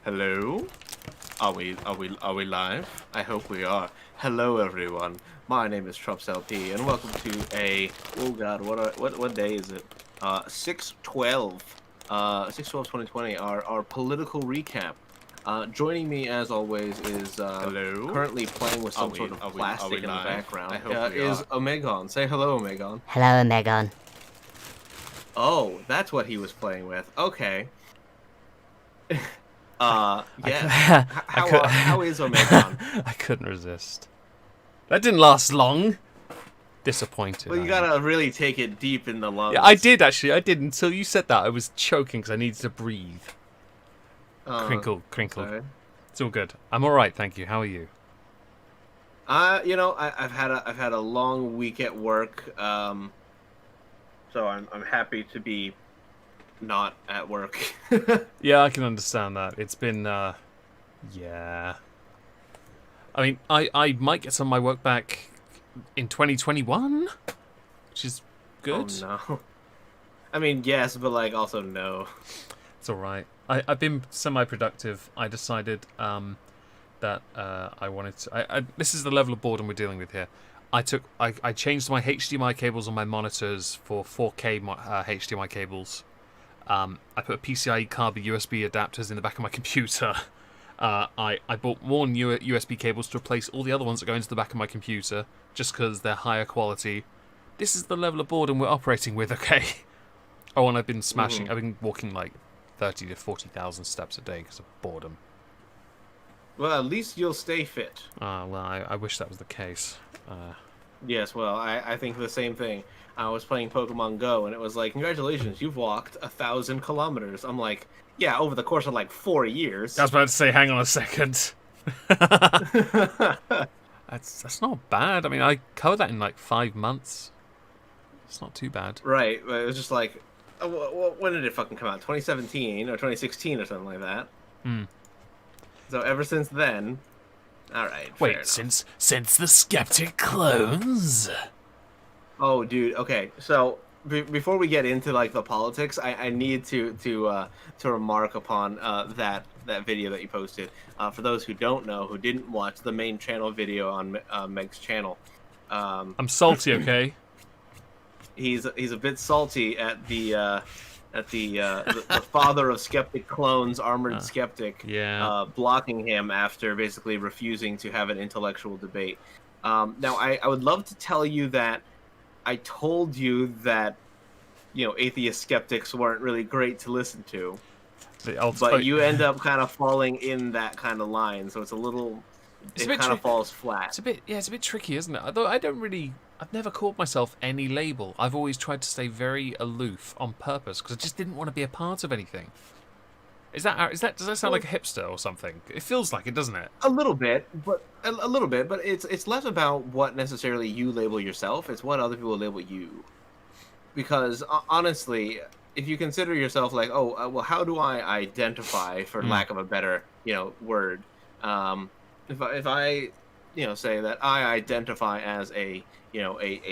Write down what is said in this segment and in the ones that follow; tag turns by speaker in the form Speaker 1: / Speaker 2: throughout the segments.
Speaker 1: Hello? Are we live? I hope we are. Hello everyone. My name is Trups LP and welcome to a what day is it? 6/12. 6/12/2020, our political recap. Joining me as always is
Speaker 2: Hello?
Speaker 1: currently playing with some sort of plastic in the background.
Speaker 2: I hope we
Speaker 1: is
Speaker 2: are.
Speaker 1: Omegon. Say hello, Omegon.
Speaker 3: Hello, Megan.
Speaker 1: Oh, that's what he was playing with. Okay. Yes. How is Omegon?
Speaker 2: I couldn't resist. That didn't last long. Disappointed.
Speaker 1: Well, you gotta really take it deep in the lungs.
Speaker 2: Yeah, I did actually. I did until you said that. I was choking because I needed to breathe. Crinkle.
Speaker 1: Sorry.
Speaker 2: It's all good. I'm all right, thank you. How are you?
Speaker 1: I've had a long week at work. So I'm happy to be not at work.
Speaker 2: Yeah, I can understand that. It's been, yeah. I mean, I might get some of my work back in 2021, which is good.
Speaker 1: Oh no. I mean, yes, but like also no.
Speaker 2: It's all right. I've been semi-productive. I decided that I wanted to. This is the level of boredom we're dealing with here. I changed my HDMI cables on my monitors for 4K HDMI cables. I put a PCIe card with USB adapters in the back of my computer. I bought more newer USB cables to replace all the other ones that go into the back of my computer, just because they're higher quality. This is the level of boredom we're operating with, okay? Oh, and I've been smashing. I've been walking like 30 to 40,000 steps a day because of boredom.
Speaker 1: Well, at least you'll stay fit.
Speaker 2: Well, I wish that was the case.
Speaker 1: Yes, well, I think the same thing. I was playing Pokemon Go, and it was like, congratulations, you've walked 1,000 kilometers. I'm like, yeah, over the course of like 4 years.
Speaker 2: I was about to say, hang on a second. That's not bad. I mean, I covered that in like 5 months. It's not too bad.
Speaker 1: Right, but it was just like, when did it fucking come out? 2017 or 2016 or something like that. So ever since then, all right.
Speaker 2: Wait, since the Skeptic clones?
Speaker 1: Oh, dude. Okay, so before we get into like the politics, I need to remark upon that video that you posted. For those who don't know, who didn't watch the main channel video on Meg's channel,
Speaker 2: I'm salty, okay?
Speaker 1: He's a bit salty at the father of skeptic clones, Armored Skeptic, blocking him after basically refusing to have an intellectual debate. Now, I would love to tell you that I told you that, atheist skeptics weren't really great to listen to, but you end up kind of falling in that kind of line, so it's a little, it kind of falls flat.
Speaker 2: It's a bit tricky, isn't it? Although I've never called myself any label. I've always tried to stay very aloof on purpose because I just didn't want to be a part of anything. Does that sound like a hipster or something? It feels like it, doesn't it?
Speaker 1: A little bit, but it's less about what necessarily you label yourself. It's what other people label you. Because honestly, if you consider yourself like, well, how do I identify, for lack of a better, word? If I, say that I identify as a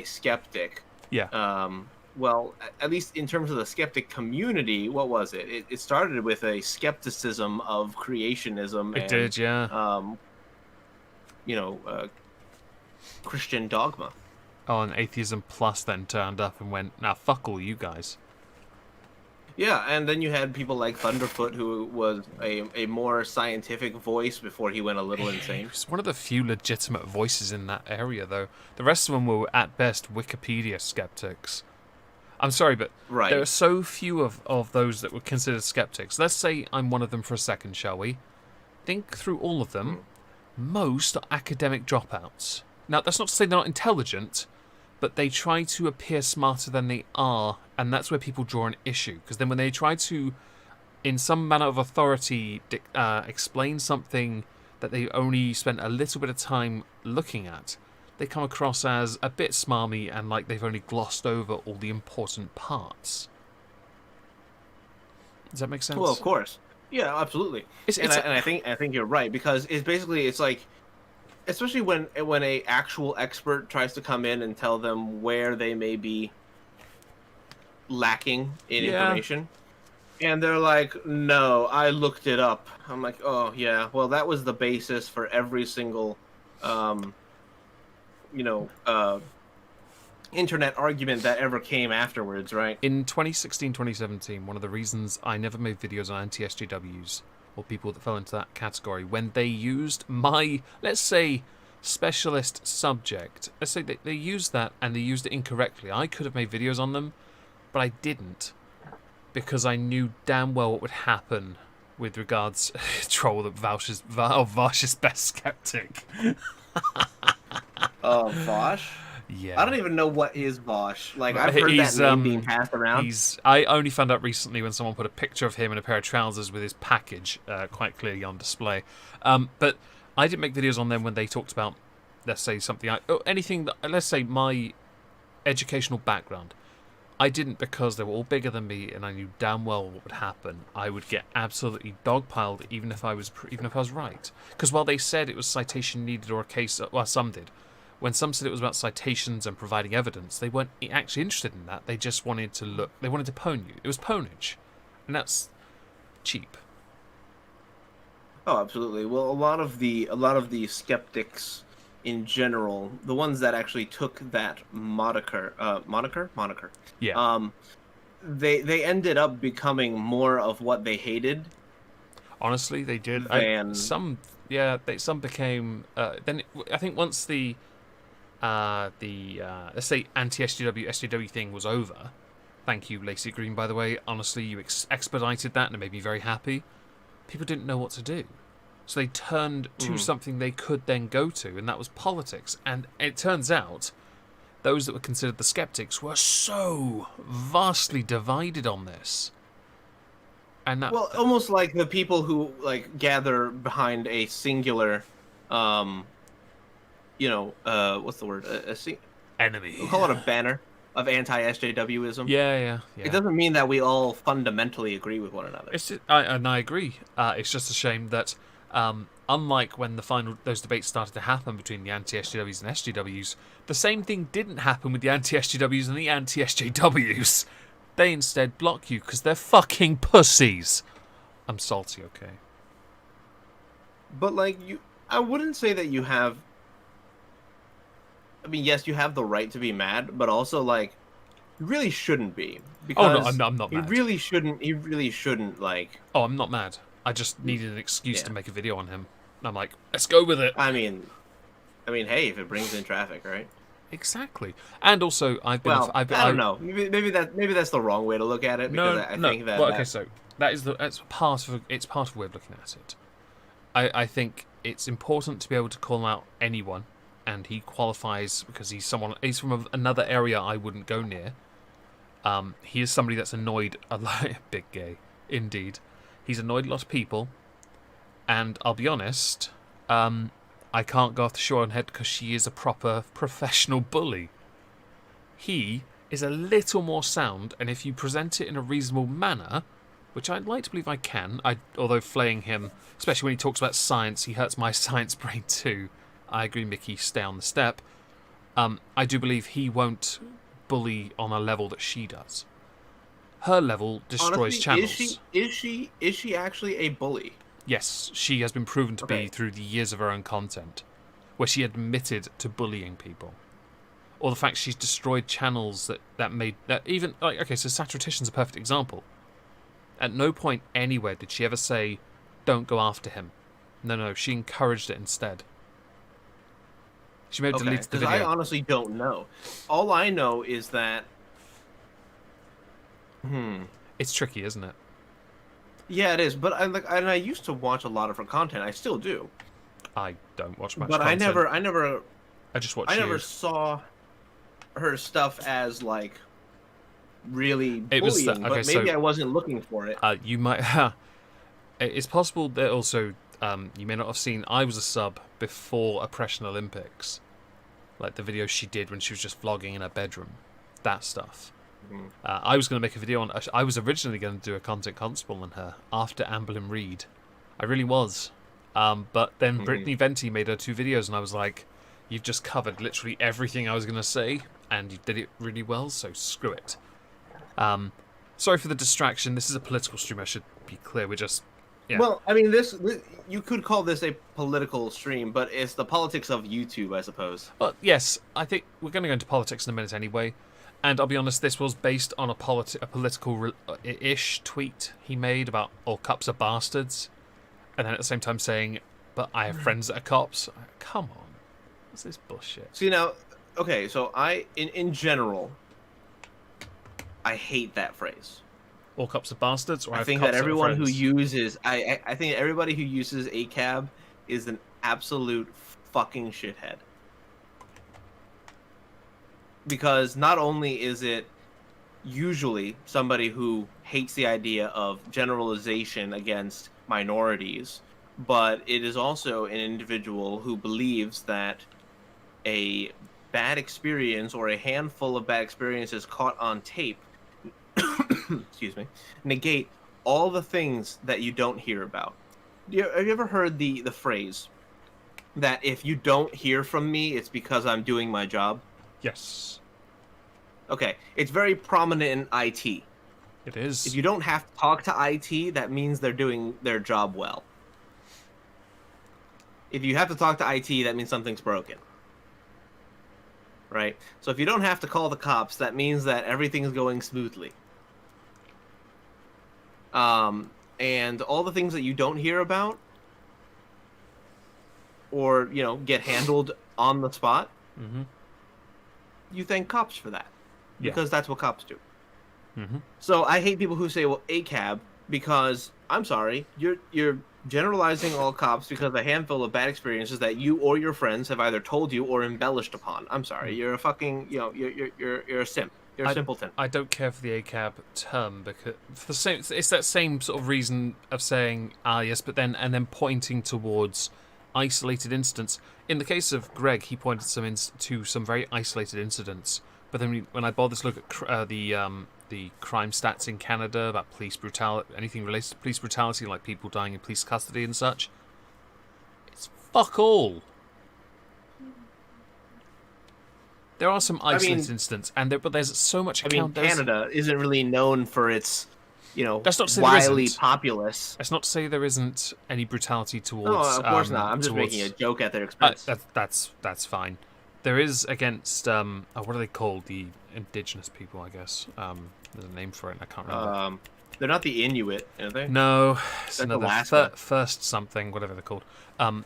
Speaker 1: skeptic.
Speaker 2: Yeah.
Speaker 1: Well, at least in terms of the skeptic community, what was it? It started with a skepticism of creationism.
Speaker 2: It did, yeah.
Speaker 1: Christian dogma.
Speaker 2: Oh, and Atheism Plus then turned up and went, nah, fuck all you guys.
Speaker 1: Yeah, and then you had people like Thunderfoot, who was a more scientific voice before he went a little insane.
Speaker 2: He's one of the few legitimate voices in that area, though. The rest of them were, at best, Wikipedia skeptics. I'm sorry, but there are so few of those that were considered skeptics. Let's say I'm one of them for a second, shall we? Think through all of them. Most are academic dropouts. Now, that's not to say they're not intelligent, but they try to appear smarter than they are, and that's where people draw an issue. Because then when they try to, in some manner of authority, explain something that they only spent a little bit of time looking at, they come across as a bit smarmy and like they've only glossed over all the important parts. Does that make sense?
Speaker 1: Well, of course. Yeah, absolutely. I think you're right, because it's like, especially when a actual expert tries to come in and tell them where they may be lacking in information, And they're like, no, I looked it up. I'm like, oh, yeah, well, that was the basis for every single, internet argument that ever came afterwards, right?
Speaker 2: In 2016, 2017, one of the reasons I never made videos on anti-SJWs, or people that fell into that category, when they used my, let's say, specialist subject, let's say they used that and they used it incorrectly. I could have made videos on them, but I didn't. Because I knew damn well what would happen with regards troll that Vosh is best skeptic.
Speaker 1: Oh, Vosh?
Speaker 2: Yeah.
Speaker 1: I don't even know what is Vosh. Like, I've heard that name being passed around.
Speaker 2: I only found out recently when someone put a picture of him in a pair of trousers with his package quite clearly on display. But I didn't make videos on them when they talked about, let's say, something anything that, let's say, my educational background. I didn't because they were all bigger than me, and I knew damn well what would happen. I would get absolutely dogpiled, even if I was right. Because while they said it was citation needed or a case, well, some did. When some said it was about citations and providing evidence, they weren't actually interested in that. They just wanted to look. They wanted to pwn you. It was pwnage, and that's cheap.
Speaker 1: Oh, absolutely. Well, a lot of the skeptics in general, the ones that actually took that moniker.
Speaker 2: Yeah.
Speaker 1: They ended up becoming more of what they hated.
Speaker 2: Honestly, they did. Some became. Then I think once the let's say anti-SJW thing was over. Thank you, Lacey Green, by the way. Honestly, you expedited that, and it made me very happy. People didn't know what to do. So they turned to something they could then go to, and that was politics. And it turns out those that were considered the skeptics were so vastly divided on this. And
Speaker 1: almost like the people who gather behind a singular, what's the word?
Speaker 2: Enemy.
Speaker 1: We'll call it a banner of anti-SJWism.
Speaker 2: Yeah.
Speaker 1: It doesn't mean that we all fundamentally agree with one another.
Speaker 2: I agree. It's just a shame that, unlike when those debates started to happen between the anti-SJWs and SJWs, the same thing didn't happen with the anti-SJWs and the anti-SJWs. They instead block you because they're fucking pussies. I'm salty, okay?
Speaker 1: But I wouldn't say that you have. I mean, yes, you have the right to be mad, but also you really shouldn't be. Because
Speaker 2: I'm not mad.
Speaker 1: He really shouldn't
Speaker 2: Oh, I'm not mad. I just needed an excuse to make a video on him. And I'm like, let's go with it.
Speaker 1: I mean, hey, if it brings in traffic, right?
Speaker 2: Exactly. And also, I
Speaker 1: don't know. Maybe that's the wrong way to look at it. Because I think that.
Speaker 2: Well, okay, so it's part of a way of looking at it. I think it's important to be able to call out anyone, and he qualifies because he's from another area I wouldn't go near. He is somebody that's annoyed a lot. Big gay, indeed. He's annoyed a lot of people, and I'll be honest, I can't go off the shore and head because she is a proper professional bully. He is a little more sound, and if you present it in a reasonable manner, which I'd like to believe I can, although flaying him, especially when he talks about science, he hurts my science brain too. I agree, Mickey, stay on the step. I do believe he won't bully on a level that she does. Her level destroys channels.
Speaker 1: Is she actually a bully?
Speaker 2: Yes, she has been proven to be through the years of her own content, where she admitted to bullying people. Or the fact she's destroyed channels that made that even so Satirician's a perfect example. At no point anywhere did she ever say, "Don't go after him." No, she encouraged it instead. She may have deleted the video.
Speaker 1: I honestly don't know. All I know is that.
Speaker 2: It's tricky, isn't it?
Speaker 1: Yeah, it is. But I used to watch a lot of her content. I still do.
Speaker 2: I don't watch much.
Speaker 1: But
Speaker 2: content.
Speaker 1: I just watch. I never saw her stuff as really bullying. But maybe I wasn't looking for it.
Speaker 2: You might. It's possible that also you may not have seen. I was a sub before Oppression Olympics, like the videos she did when she was just vlogging in her bedroom, that stuff. I was going to make a video on. I was originally going to do a content constable on her after Amberlynn Reid. I really was. But then Brittany Venti made her 2 videos, and I was like, "You've just covered literally everything I was going to say, and you did it really well. So screw it." Sorry for the distraction. This is a political stream. I should be clear. We're just. Yeah.
Speaker 1: Well, I mean, this you could call this a political stream, but it's the politics of YouTube, I suppose.
Speaker 2: Well, yes, I think we're going to go into politics in a minute anyway. And I'll be honest, this was based on a political-ish tweet he made about all cops are bastards. And then at the same time saying, but I have friends that are cops. Come on. What's this bullshit?
Speaker 1: See, now, okay, so in general, I hate that phrase.
Speaker 2: All cops are bastards? Or
Speaker 1: I think that everyone who uses... I think that everybody who uses ACAB is an absolute fucking shithead. Because not only is it usually somebody who hates the idea of generalization against minorities, but it is also an individual who believes that a bad experience or a handful of bad experiences caught on tape excuse me, negate all the things that you don't hear about. Have you ever heard the phrase that if you don't hear from me, it's because I'm doing my job?
Speaker 2: Yes.
Speaker 1: Okay, it's very prominent in IT.
Speaker 2: It is.
Speaker 1: If you don't have to talk to IT, that means they're doing their job well. If you have to talk to IT, that means something's broken. Right? So if you don't have to call the cops, that means that everything's going smoothly. And all the things that you don't hear about, or, get handled on the spot, you thank cops for that. Because that's what cops do. So I hate people who say, well, ACAB, because, I'm sorry, you're generalizing all cops because a handful of bad experiences that you or your friends have either told you or embellished upon. I'm sorry, you're a fucking, you're a simp. You're a simpleton.
Speaker 2: I don't care for the ACAB term because it's that same sort of reason of saying, yes, but then, and then pointing towards isolated incidents. In the case of Greg, he pointed to some very isolated incidents. But then when I bothered to look at the crime stats in Canada about police brutality, anything related to police brutality, like people dying in police custody and such, it's fuck all. There are some isolated incidents, but there's so much.
Speaker 1: Canada isn't really known for its,
Speaker 2: that's not to say
Speaker 1: wily populace.
Speaker 2: That's not to say there isn't any brutality towards.
Speaker 1: No, of course not. I'm just making a joke at their expense.
Speaker 2: That's fine. There is against what are they called? The indigenous people, I guess. There's a name for it. I can't remember.
Speaker 1: They're not the Inuit, are they?
Speaker 2: No, it's another first something, whatever they're called.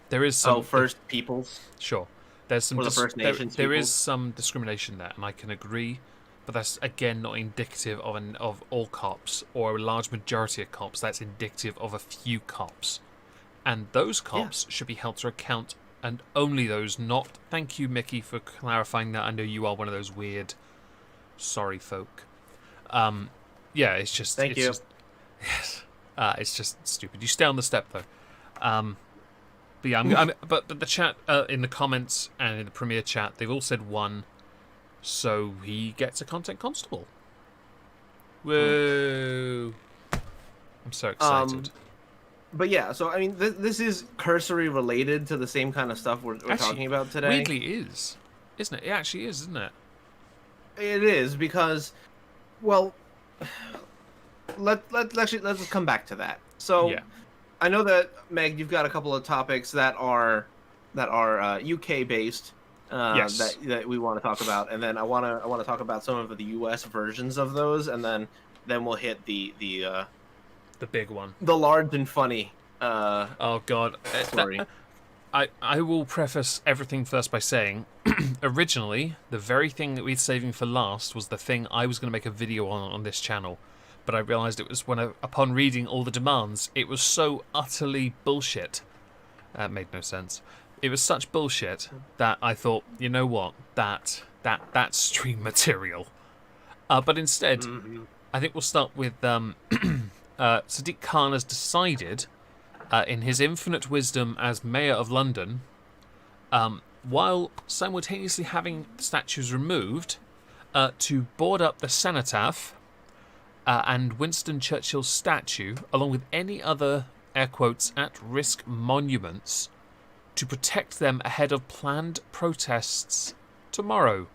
Speaker 2: There is some.
Speaker 1: First peoples.
Speaker 2: Sure. There's some.
Speaker 1: The First Nations.
Speaker 2: There is some discrimination there, and I can agree, but that's again not indicative of all cops or a large majority of cops. That's indicative of a few cops, and those cops should be held to account. And only those, not... Thank you, Mickey, for clarifying that. I know you are one of those weird, sorry folk. It's just...
Speaker 1: Thank you.
Speaker 2: It's just stupid. You stay on the step, though. But yeah, but the chat, in the comments and in the Premiere chat, they've all said 1, so he gets a content constable. Whoa! I'm so excited.
Speaker 1: But yeah, so I mean, this is cursory related to the same kind of stuff we're talking about today.
Speaker 2: Weirdly is, isn't it? It actually is, isn't it?
Speaker 1: It is because, well, let's come back to that. So, I know that Meg, you've got a couple of topics that are UK based.
Speaker 2: Yes.
Speaker 1: that we want to talk about, and then I want to talk about some of the US versions of those, and then we'll hit the
Speaker 2: big one,
Speaker 1: the large and funny.
Speaker 2: Oh God!
Speaker 1: Story.
Speaker 2: I will preface everything first by saying, originally the very thing that we're saving for last was the thing I was going to make a video on this channel, but I realised it was upon reading all the demands, it was so utterly bullshit. That made no sense. It was such bullshit that I thought, you know what, that's stream material. But instead, I think we'll start with Sadiq Khan has decided, in his infinite wisdom as Mayor of London, while simultaneously having statues removed, to board up the cenotaph and Winston Churchill's statue, along with any other, air quotes, at-risk monuments, to protect them ahead of planned protests tomorrow.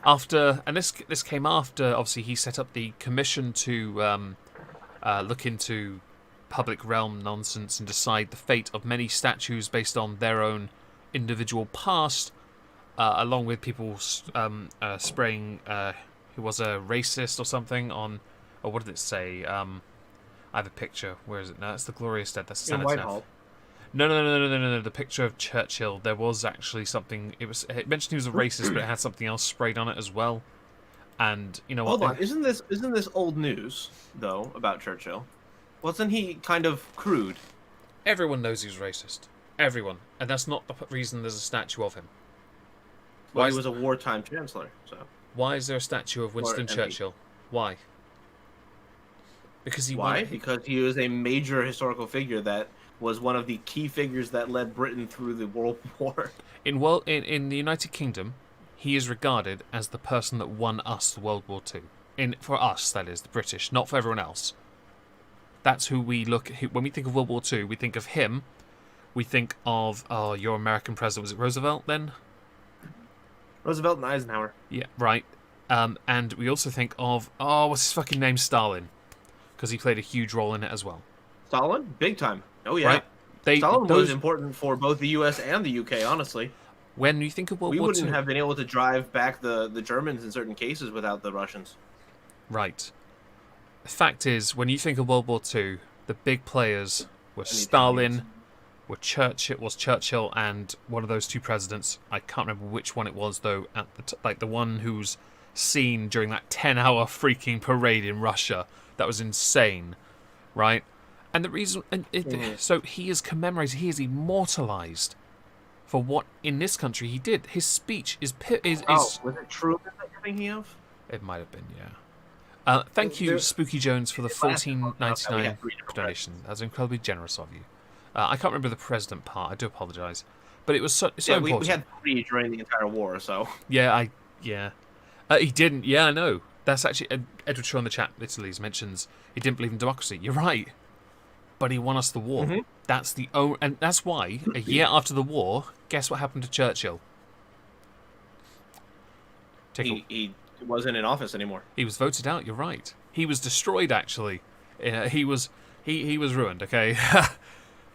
Speaker 2: this came after, obviously, he set up the commission to look into public realm nonsense and decide the fate of many statues based on their own individual past, along with people spraying who was a racist or something on, or what did it say? I have a picture. Where is it? No, it's the Glorious Dead. That's the Cenotaph.
Speaker 1: Whitehall.
Speaker 2: No. The picture of Churchill. There was actually something. It mentioned he was a racist, but it had something else sprayed on it as well. And you know what?
Speaker 1: Hold on. Isn't this old news though about Churchill? Wasn't he kind of crude?
Speaker 2: Everyone knows he was racist. Everyone, and that's not the reason there's a statue of him.
Speaker 1: Well, he was a wartime chancellor, so.
Speaker 2: Why is there a statue of Winston Churchill? Why? Because
Speaker 1: Because he was a major historical figure that was one of the key figures that led Britain through the World War.
Speaker 2: In the United Kingdom, he is regarded as the person that won us World War II. For us, that is, the British, not for everyone else. That's who we look at. When we think of World War II, we think of him. We think of, your American president, was it Roosevelt then?
Speaker 1: Roosevelt and Eisenhower.
Speaker 2: Yeah, right. And we also think of, what's his fucking name? Stalin. Because he played a huge role in it as well.
Speaker 1: Stalin? Big time. Oh, yeah. Right? Stalin was important for both the US and the UK, honestly.
Speaker 2: When you think of World War II...
Speaker 1: We wouldn't have been able to drive back the Germans in certain cases without the Russians.
Speaker 2: Right. The fact is, when you think of World War II, the big players were Stalin, Churchill, and one of those two presidents. I can't remember which one it was, though, at the one who's seen during that 10-hour freaking parade in Russia. That was insane, right? And the reason... So he is commemorated, he is immortalized for what, in this country, he did. His speech is...
Speaker 1: was it true that you're thinking of?
Speaker 2: It might have been, yeah. Thank you, Spooky Jones, for the $14.99 donation. That was incredibly generous of you. I can't remember the president part. I do apologize, but it was so important.
Speaker 1: We had 3 during the entire war, so.
Speaker 2: Yeah, he didn't. Yeah, I know. That's actually Edward Shaw in the chat. Literally mentions he didn't believe in democracy. You're right, but he won us the war. Mm-hmm. And that's why a year after the war, guess what happened to Churchill?
Speaker 1: He wasn't in office anymore.
Speaker 2: He was voted out. You're right. He was destroyed. Actually, he was ruined. Okay.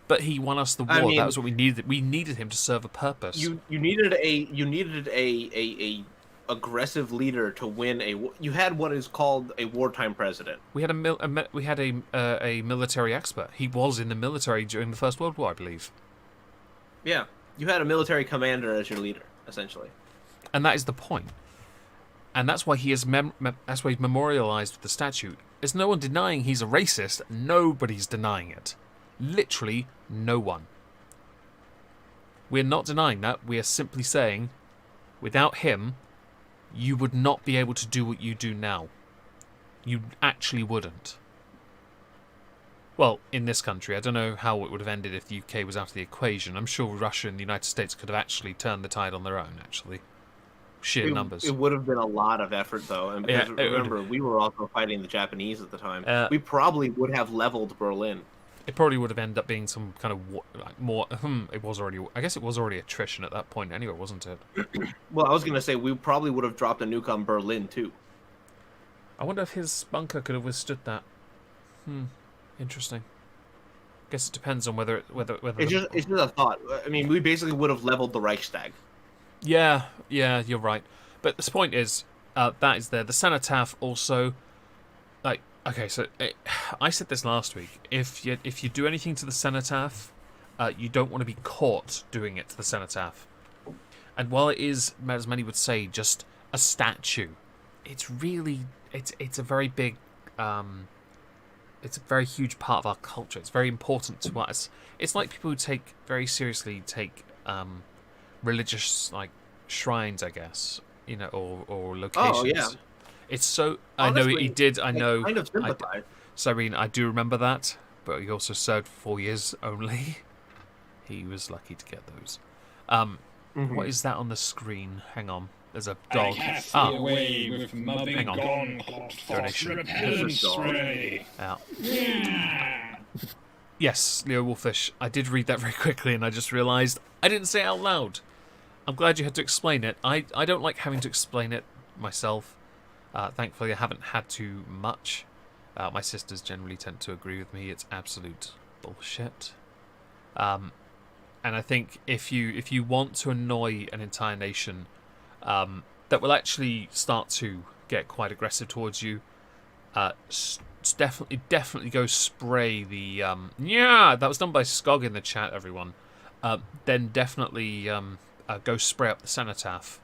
Speaker 2: But he won us the war. I mean, that was what we needed. We needed him to serve a purpose.
Speaker 1: You needed a aggressive leader to win a. You had what is called a wartime president.
Speaker 2: We had a military expert. He was in the military during the First World War, I believe.
Speaker 1: Yeah, you had a military commander as your leader, essentially.
Speaker 2: And that is the point. And that's why he is that's why he's memorialized with the statue. There's no one denying he's a racist. Nobody's denying it. Literally no one. We're not denying that. We are simply saying, without him, you would not be able to do what you do now. You actually wouldn't. Well, in this country, I don't know how it would have ended if the UK was out of the equation. I'm sure Russia and the United States could have actually turned the tide on their own, actually. Sheer numbers.
Speaker 1: It would have been a lot of effort, though. And because remember, we were also fighting the Japanese at the time. We probably would have leveled Berlin.
Speaker 2: It probably would have ended up being some kind of more. It was already. I guess it was already attrition at that point, anyway, wasn't it?
Speaker 1: Well, I was going to say we probably would have dropped a nuke on Berlin too.
Speaker 2: I wonder if his bunker could have withstood that. Interesting. Guess it depends on whether. It's
Speaker 1: just a thought. I mean, we basically would have leveled the Reichstag.
Speaker 2: Yeah, you're right. But the point is, that is there. The cenotaph also, like. Okay, so I said this last week. If you do anything to the cenotaph, you don't want to be caught doing it to the cenotaph. And while it is, as many would say, just a statue, it's really it's a very big, it's a very huge part of our culture. It's very important to us. It's like people who very seriously take religious shrines, I guess, or locations.
Speaker 1: Oh yeah.
Speaker 2: It's so... Honestly, I know he did, I know...
Speaker 1: kind of sympathize.
Speaker 2: Cyrene, I do remember that, but he also served 4 years only. He was lucky to get those. What is that on the screen? Hang on. There's a dog.
Speaker 3: Away with hang on. Donation.
Speaker 2: Yes, Leo Wolfish. I did read that very quickly, and I just realised I didn't say it out loud. I'm glad you had to explain it. I don't like having to explain it myself. Thankfully, I haven't had to much. My sisters generally tend to agree with me. It's absolute bullshit. And I think if you want to annoy an entire nation that will actually start to get quite aggressive towards you, definitely go spray the that was done by Skog in the chat, everyone. Then definitely go spray up the cenotaph.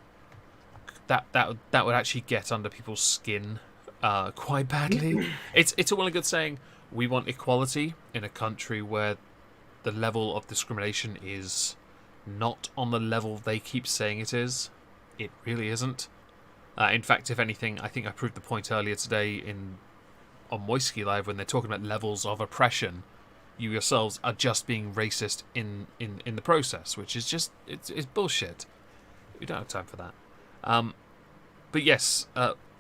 Speaker 2: That would actually get under people's skin quite badly. It's a well and good saying we want equality in a country where the level of discrimination is not on the level they keep saying it is. It really isn't. In fact, if anything, I think I proved the point earlier today on wekkly Live when they're talking about levels of oppression. You yourselves are just being racist in the process, which is just it's bullshit. We don't have time for that. But yes,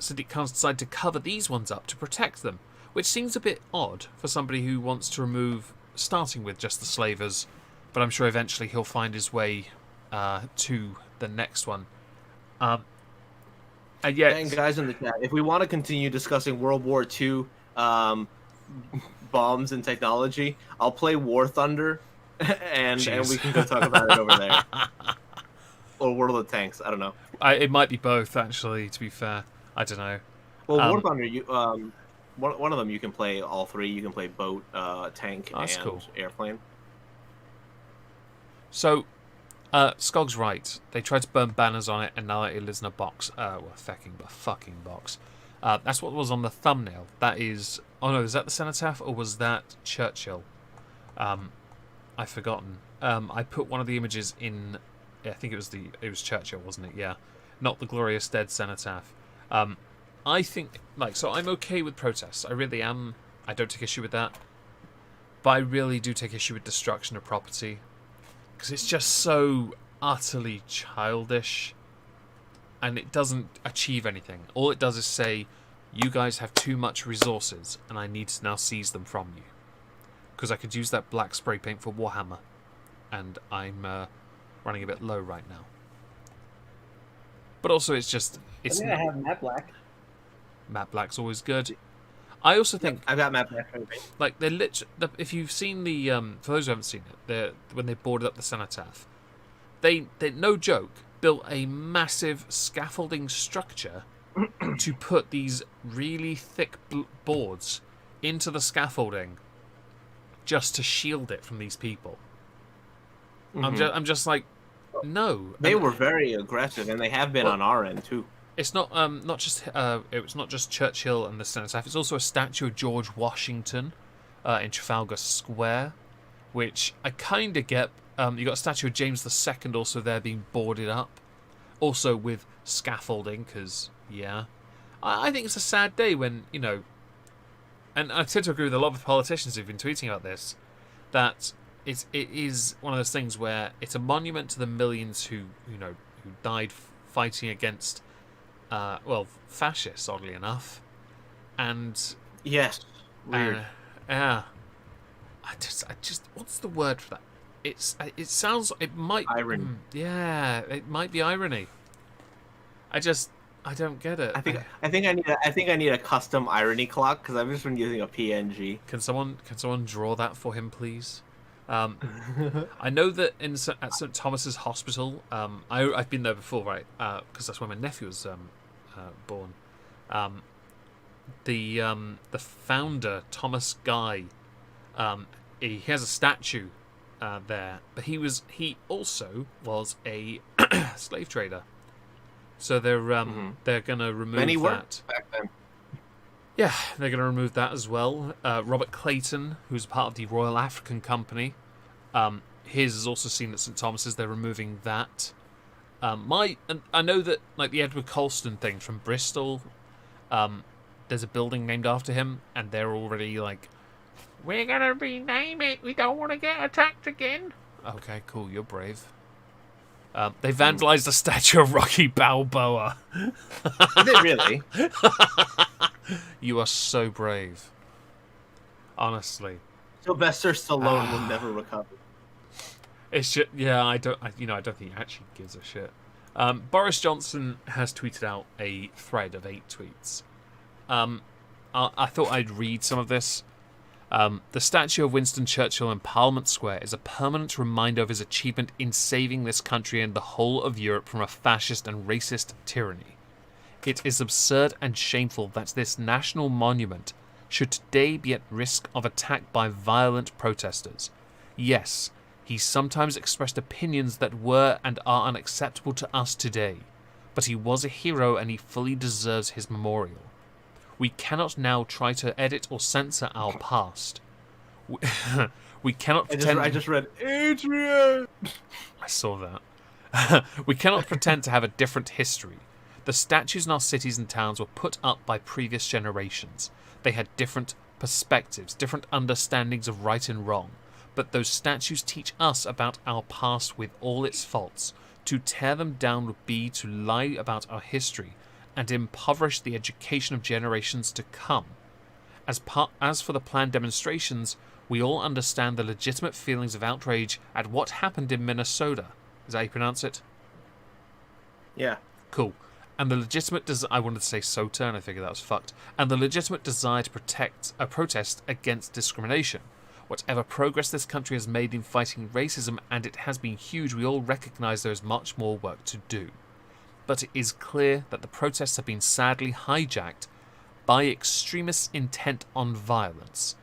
Speaker 2: Sadiq Khan's decided to cover these ones up to protect them, which seems a bit odd for somebody who wants to remove, starting with just the slavers, but I'm sure eventually he'll find his way to the next one. And yet,
Speaker 1: and guys in the chat, if we want to continue discussing World War II bombs and technology, I'll play War Thunder, and we can go talk about it over there. Or World of Tanks, I don't know.
Speaker 2: It might be both, actually, to be fair. I don't know.
Speaker 1: Well, War Thunder, one of them you can play all three. You can play boat, tank, and cool. Airplane.
Speaker 2: So, Skog's right. They tried to burn banners on it, and now it lives in a box. Fucking box. That's what was on the thumbnail. That is... Oh no, is that the cenotaph, or was that Churchill? I've forgotten. I put one of the images in... I think it was Churchill, wasn't it? Yeah. Not the glorious dead cenotaph. I think... so I'm okay with protests. I really am. I don't take issue with that. But I really do take issue with destruction of property. Because it's just so utterly childish. And it doesn't achieve anything. All it does is say, you guys have too much resources, and I need to now seize them from you. Because I could use that black spray paint for Warhammer. And I'm running a bit low right now. But also, it's just...
Speaker 4: I have matte black.
Speaker 2: Matte black's always good. I also think...
Speaker 1: I've got matte black.
Speaker 2: Like, they're if you've seen the... for those who haven't seen it, when they boarded up the cenotaph, they no joke, built a massive scaffolding structure to put these really thick boards into the scaffolding just to shield it from these people. Mm-hmm. I'm just like, no.
Speaker 1: They were very aggressive, and they have been on our end too.
Speaker 2: It's not just Churchill and the cenotaph. It's also a statue of George Washington in Trafalgar Square, which I kind of get. You got a statue of James II also there being boarded up, also with scaffolding. Because I think it's a sad day when and I tend to agree with a lot of politicians who've been tweeting about this, that it is one of those things where it's a monument to the millions who died fighting against fascists, oddly enough, and
Speaker 1: yes, weird.
Speaker 2: I just what's the word for that? It sounds, it might
Speaker 1: irony.
Speaker 2: It might be irony. I don't get it.
Speaker 1: I think I need a custom irony clock because I've just been using a PNG.
Speaker 2: Can someone draw that for him, please? I know that at St. Thomas's Hospital, I've been there before, right? Because that's where my nephew was born. The founder, Thomas Guy, he has a statue there, but he also was a slave trader. So they're going to remove
Speaker 1: Many
Speaker 2: that.
Speaker 1: Back then.
Speaker 2: Yeah, they're going to remove that as well. Robert Clayton, who's part of the Royal African Company, his is also seen at St. Thomas's. They're removing that. I know that like the Edward Colston thing from Bristol, there's a building named after him, and they're already like, we're going to rename it. We don't want to get attacked again. Okay, cool. You're brave. They vandalized a statue of Rocky Balboa.
Speaker 1: Did they really?
Speaker 2: You are so brave. Honestly.
Speaker 1: Sylvester Stallone will never recover.
Speaker 2: It's just, I don't think he actually gives a shit. Boris Johnson has tweeted out a thread of 8 tweets. I thought I'd read some of this. The statue of Winston Churchill in Parliament Square is a permanent reminder of his achievement in saving this country and the whole of Europe from a fascist and racist tyranny. It is absurd and shameful that this national monument should today be at risk of attack by violent protesters. Yes, he sometimes expressed opinions that were and are unacceptable to us today, but he was a hero and he fully deserves his memorial. We cannot now try to edit or censor our past. We cannot pretend...
Speaker 1: I just read, Adrian!
Speaker 2: I saw that. We cannot pretend to have a different history. The statues in our cities and towns were put up by previous generations. They had different perspectives, different understandings of right and wrong. But those statues teach us about our past with all its faults. To tear them down would be to lie about our history and impoverish the education of generations to come. As for the planned demonstrations, we all understand the legitimate feelings of outrage at what happened in Minnesota. Is that how you pronounce it?
Speaker 1: Yeah.
Speaker 2: Cool. And the legitimate I wanted to say SOTA, and I figured that was fucked. And the legitimate desire to protest against discrimination. Whatever progress this country has made in fighting racism, and it has been huge, we all recognise there is much more work to do. But it is clear that the protests have been sadly hijacked by extremists intent on violence.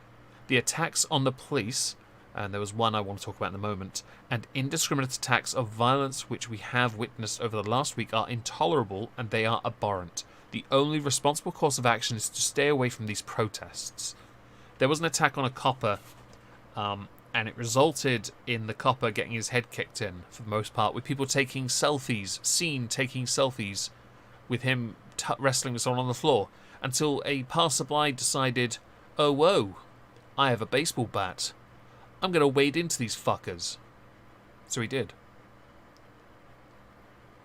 Speaker 2: The attacks on the police, and there was one I want to talk about in a moment, and indiscriminate attacks of violence which we have witnessed over the last week are intolerable and they are abhorrent. The only responsible course of action is to stay away from these protests. There was an attack on a copper, and it resulted in the copper getting his head kicked in, for the most part, with people taking selfies, taking selfies with him wrestling with someone on the floor, until a passerby decided, oh whoa, I have a baseball bat. I'm going to wade into these fuckers. So he did.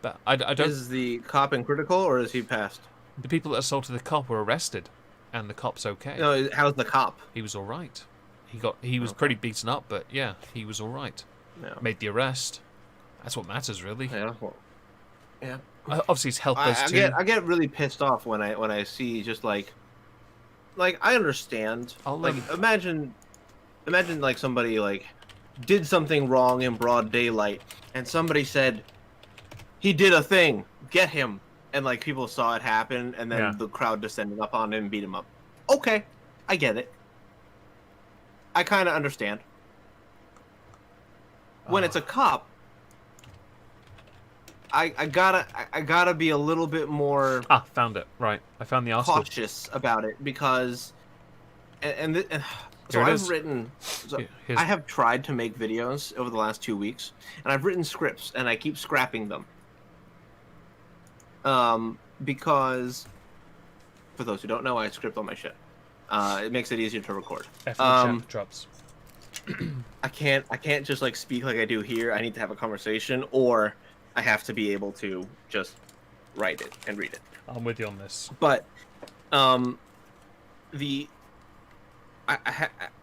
Speaker 2: But I don't...
Speaker 1: Is the cop in critical, or is he passed?
Speaker 2: The people that assaulted the cop were arrested, and the cop's okay.
Speaker 1: No, how's the cop?
Speaker 2: He was all right. He was pretty beaten up, but yeah, he was all right. Yeah. Made the arrest. That's what matters, really.
Speaker 1: Yeah. Well, yeah.
Speaker 2: Obviously, his health does too.
Speaker 1: I get really pissed off when I see just like I understand. Imagine like somebody like did something wrong in broad daylight, and somebody said he did a thing, get him, and like people saw it happen, and then the crowd descended up on him and beat him up. Okay, I get it. I kind of understand. When it's a cop, I gotta be a little bit more.
Speaker 2: Found it. Right, I found the article.
Speaker 1: Cautious about it because, so I've written. So I have tried to make videos over the last 2 weeks, and I've written scripts, and I keep scrapping them. Because, for those who don't know, I script all my shit. It makes it easier to record.
Speaker 2: Trups.
Speaker 1: I can't just like speak like I do here. I need to have a conversation, or I have to be able to just write it and read it.
Speaker 2: I'm with you on this.
Speaker 1: But, I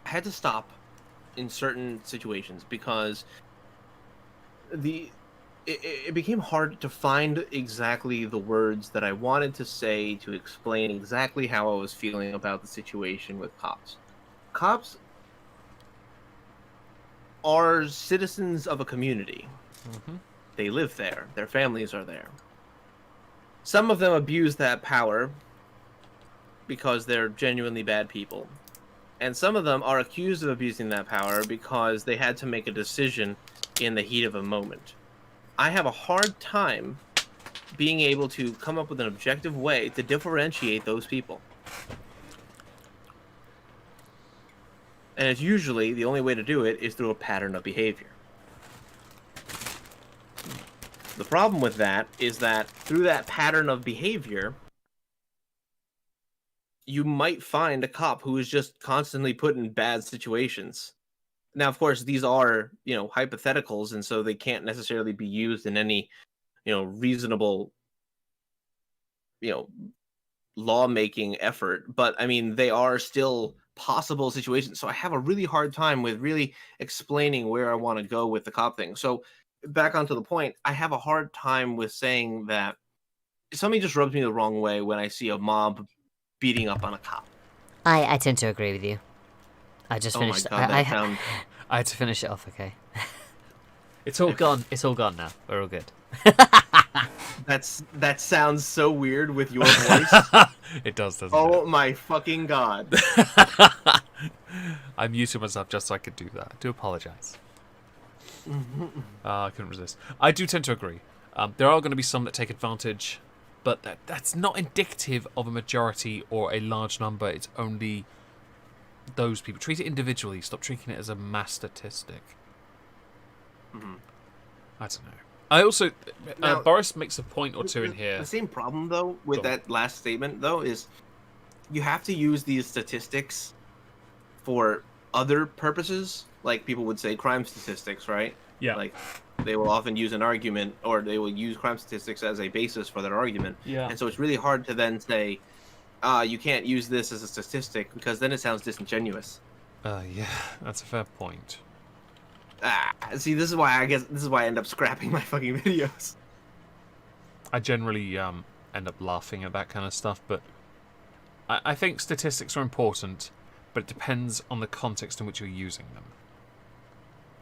Speaker 1: had to stop in certain situations because it became hard to find exactly the words that I wanted to say to explain exactly how I was feeling about the situation with cops. Cops are citizens of a community.
Speaker 2: Mm-hmm.
Speaker 1: They live there. Their families are there. Some of them abuse that power because they're genuinely bad people. And some of them are accused of abusing that power because they had to make a decision in the heat of a moment. I have a hard time being able to come up with an objective way to differentiate those people. And it's usually the only way to do it is through a pattern of behavior. The problem with that is that through that pattern of behavior, you might find a cop who is just constantly put in bad situations. Now, of course, these are, hypotheticals, and so they can't necessarily be used in any, reasonable, lawmaking effort. But, I mean, they are still possible situations. So I have a really hard time with really explaining where I want to go with the cop thing. So back onto the point, I have a hard time with saying that something just rubs me the wrong way when I see a mob beating up on a cop.
Speaker 4: I tend to agree with you. I just finished.
Speaker 1: Oh my God, that sound...
Speaker 4: I had to finish it off. Okay. It's all gone. It's all gone now. We're all good.
Speaker 1: That sounds so weird with your voice.
Speaker 2: It does, doesn't it?
Speaker 1: Oh my fucking God.
Speaker 2: I muted myself just so I could do that. I do apologize. I couldn't resist. I do tend to agree. There are going to be some that take advantage, but that's not indicative of a majority or a large number. It's only those people. Treat it individually. Stop treating it as a mass statistic.
Speaker 1: Mm-hmm.
Speaker 2: I don't know. I also... Boris makes a point or two in here.
Speaker 1: The same problem, though, with that last statement, though, is you have to use these statistics for other purposes. Like people would say crime statistics, right?
Speaker 2: Yeah.
Speaker 1: Like they will often use an argument, or they will use crime statistics as a basis for their argument.
Speaker 2: Yeah.
Speaker 1: And so it's really hard to then say, you can't use this as a statistic, because then it sounds disingenuous.
Speaker 2: Yeah, that's a fair point.
Speaker 1: See, this is why I end up scrapping my fucking videos.
Speaker 2: I generally end up laughing at that kind of stuff, but I think statistics are important, but it depends on the context in which you're using them.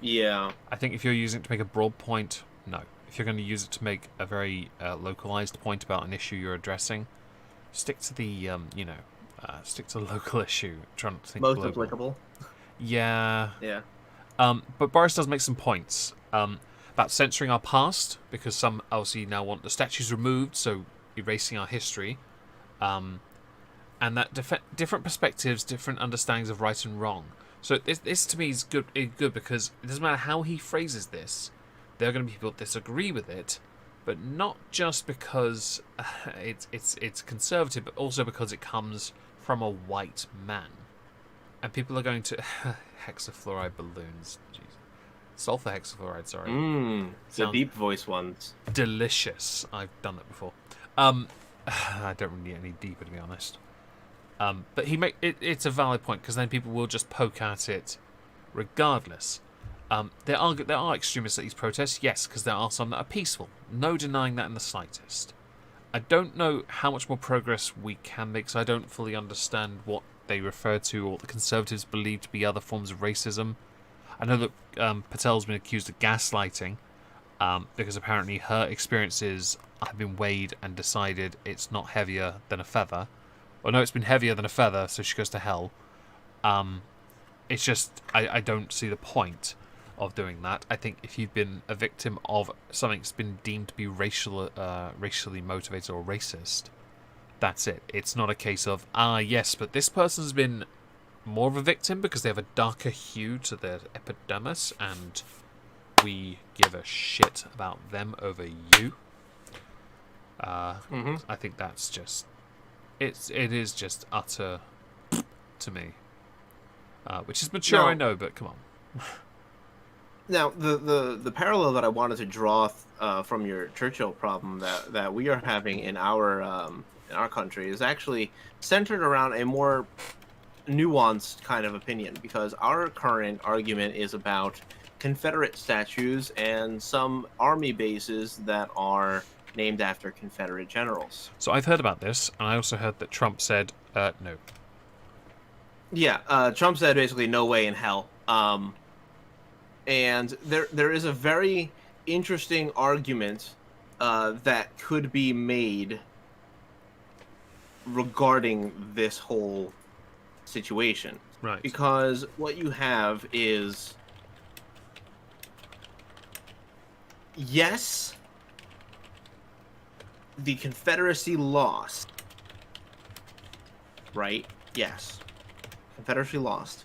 Speaker 1: Yeah.
Speaker 2: I think if you're using it to make a broad point, no. If you're going to use it to make a very localized point about an issue you're addressing, stick to the, stick to the local issue. Trying to think
Speaker 1: most
Speaker 2: global.
Speaker 1: applicable.
Speaker 2: Yeah.
Speaker 1: Yeah.
Speaker 2: But Boris does make some points about censoring our past, because some obviously now want the statues removed, so erasing our history. And that different perspectives, different understandings of right and wrong. So this to me is good because it doesn't matter how he phrases this, there are going to be people that disagree with it, but not just because it's conservative, but also because it comes from a white man. And people are going to... hexafluoride balloons. Jeez. Sulfur hexafluoride, sorry.
Speaker 1: The deep voice ones.
Speaker 2: Delicious. I've done that before. I don't really need any deeper, to be honest. But it's a valid point, because then people will just poke at it regardless. There are extremists at these protests, yes, because there are some that are peaceful. No denying that in the slightest. I don't know how much more progress we can make, so I don't fully understand what they refer to or what the Conservatives believe to be other forms of racism. I know that Patel's been accused of gaslighting, because apparently her experiences have been weighed and decided it's not heavier than a feather. Well, no, it's been heavier than a feather, so she goes to hell. It's just, I don't see the point of doing that. I think if you've been a victim of something that's been deemed to be racially motivated or racist, that's it. It's not a case of, yes, but this person's been more of a victim because they have a darker hue to their epidermis, and we give a shit about them over you. I think that's just... It is just utter to me. Which is mature, I know, but come on.
Speaker 1: Now, the parallel that I wanted to draw from your Churchill problem that we are having in our country is actually centered around a more nuanced kind of opinion, because our current argument is about Confederate statues and some army bases that are named after Confederate generals.
Speaker 2: So I've heard about this, and I also heard that Trump said no.
Speaker 1: Yeah, Trump said basically no way in hell. And there is a very interesting argument that could be made regarding this whole situation.
Speaker 2: Right.
Speaker 1: Because what you have is, yes, the Confederacy lost. Right? Yes. Confederacy lost.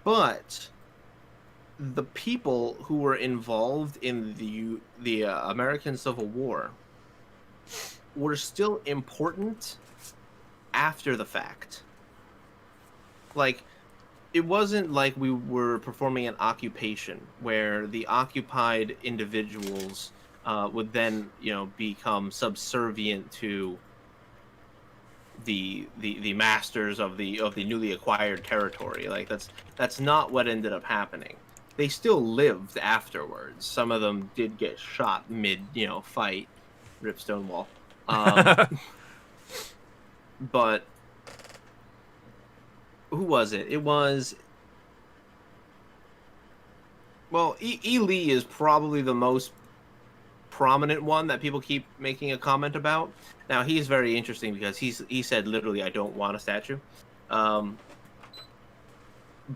Speaker 1: But the people who were involved in the American Civil War were still important after the fact. Like, it wasn't like we were performing an occupation where the occupied individuals would then, become subservient to the masters of the newly acquired territory. Like, that's not what ended up happening. they still lived afterwards. Some of them did get shot mid, fight. Rip Stonewall. But who was it? It was... Well, E. Lee is probably the most prominent one that people keep making a comment about. Now, he's very interesting because he said literally, "I don't want a statue."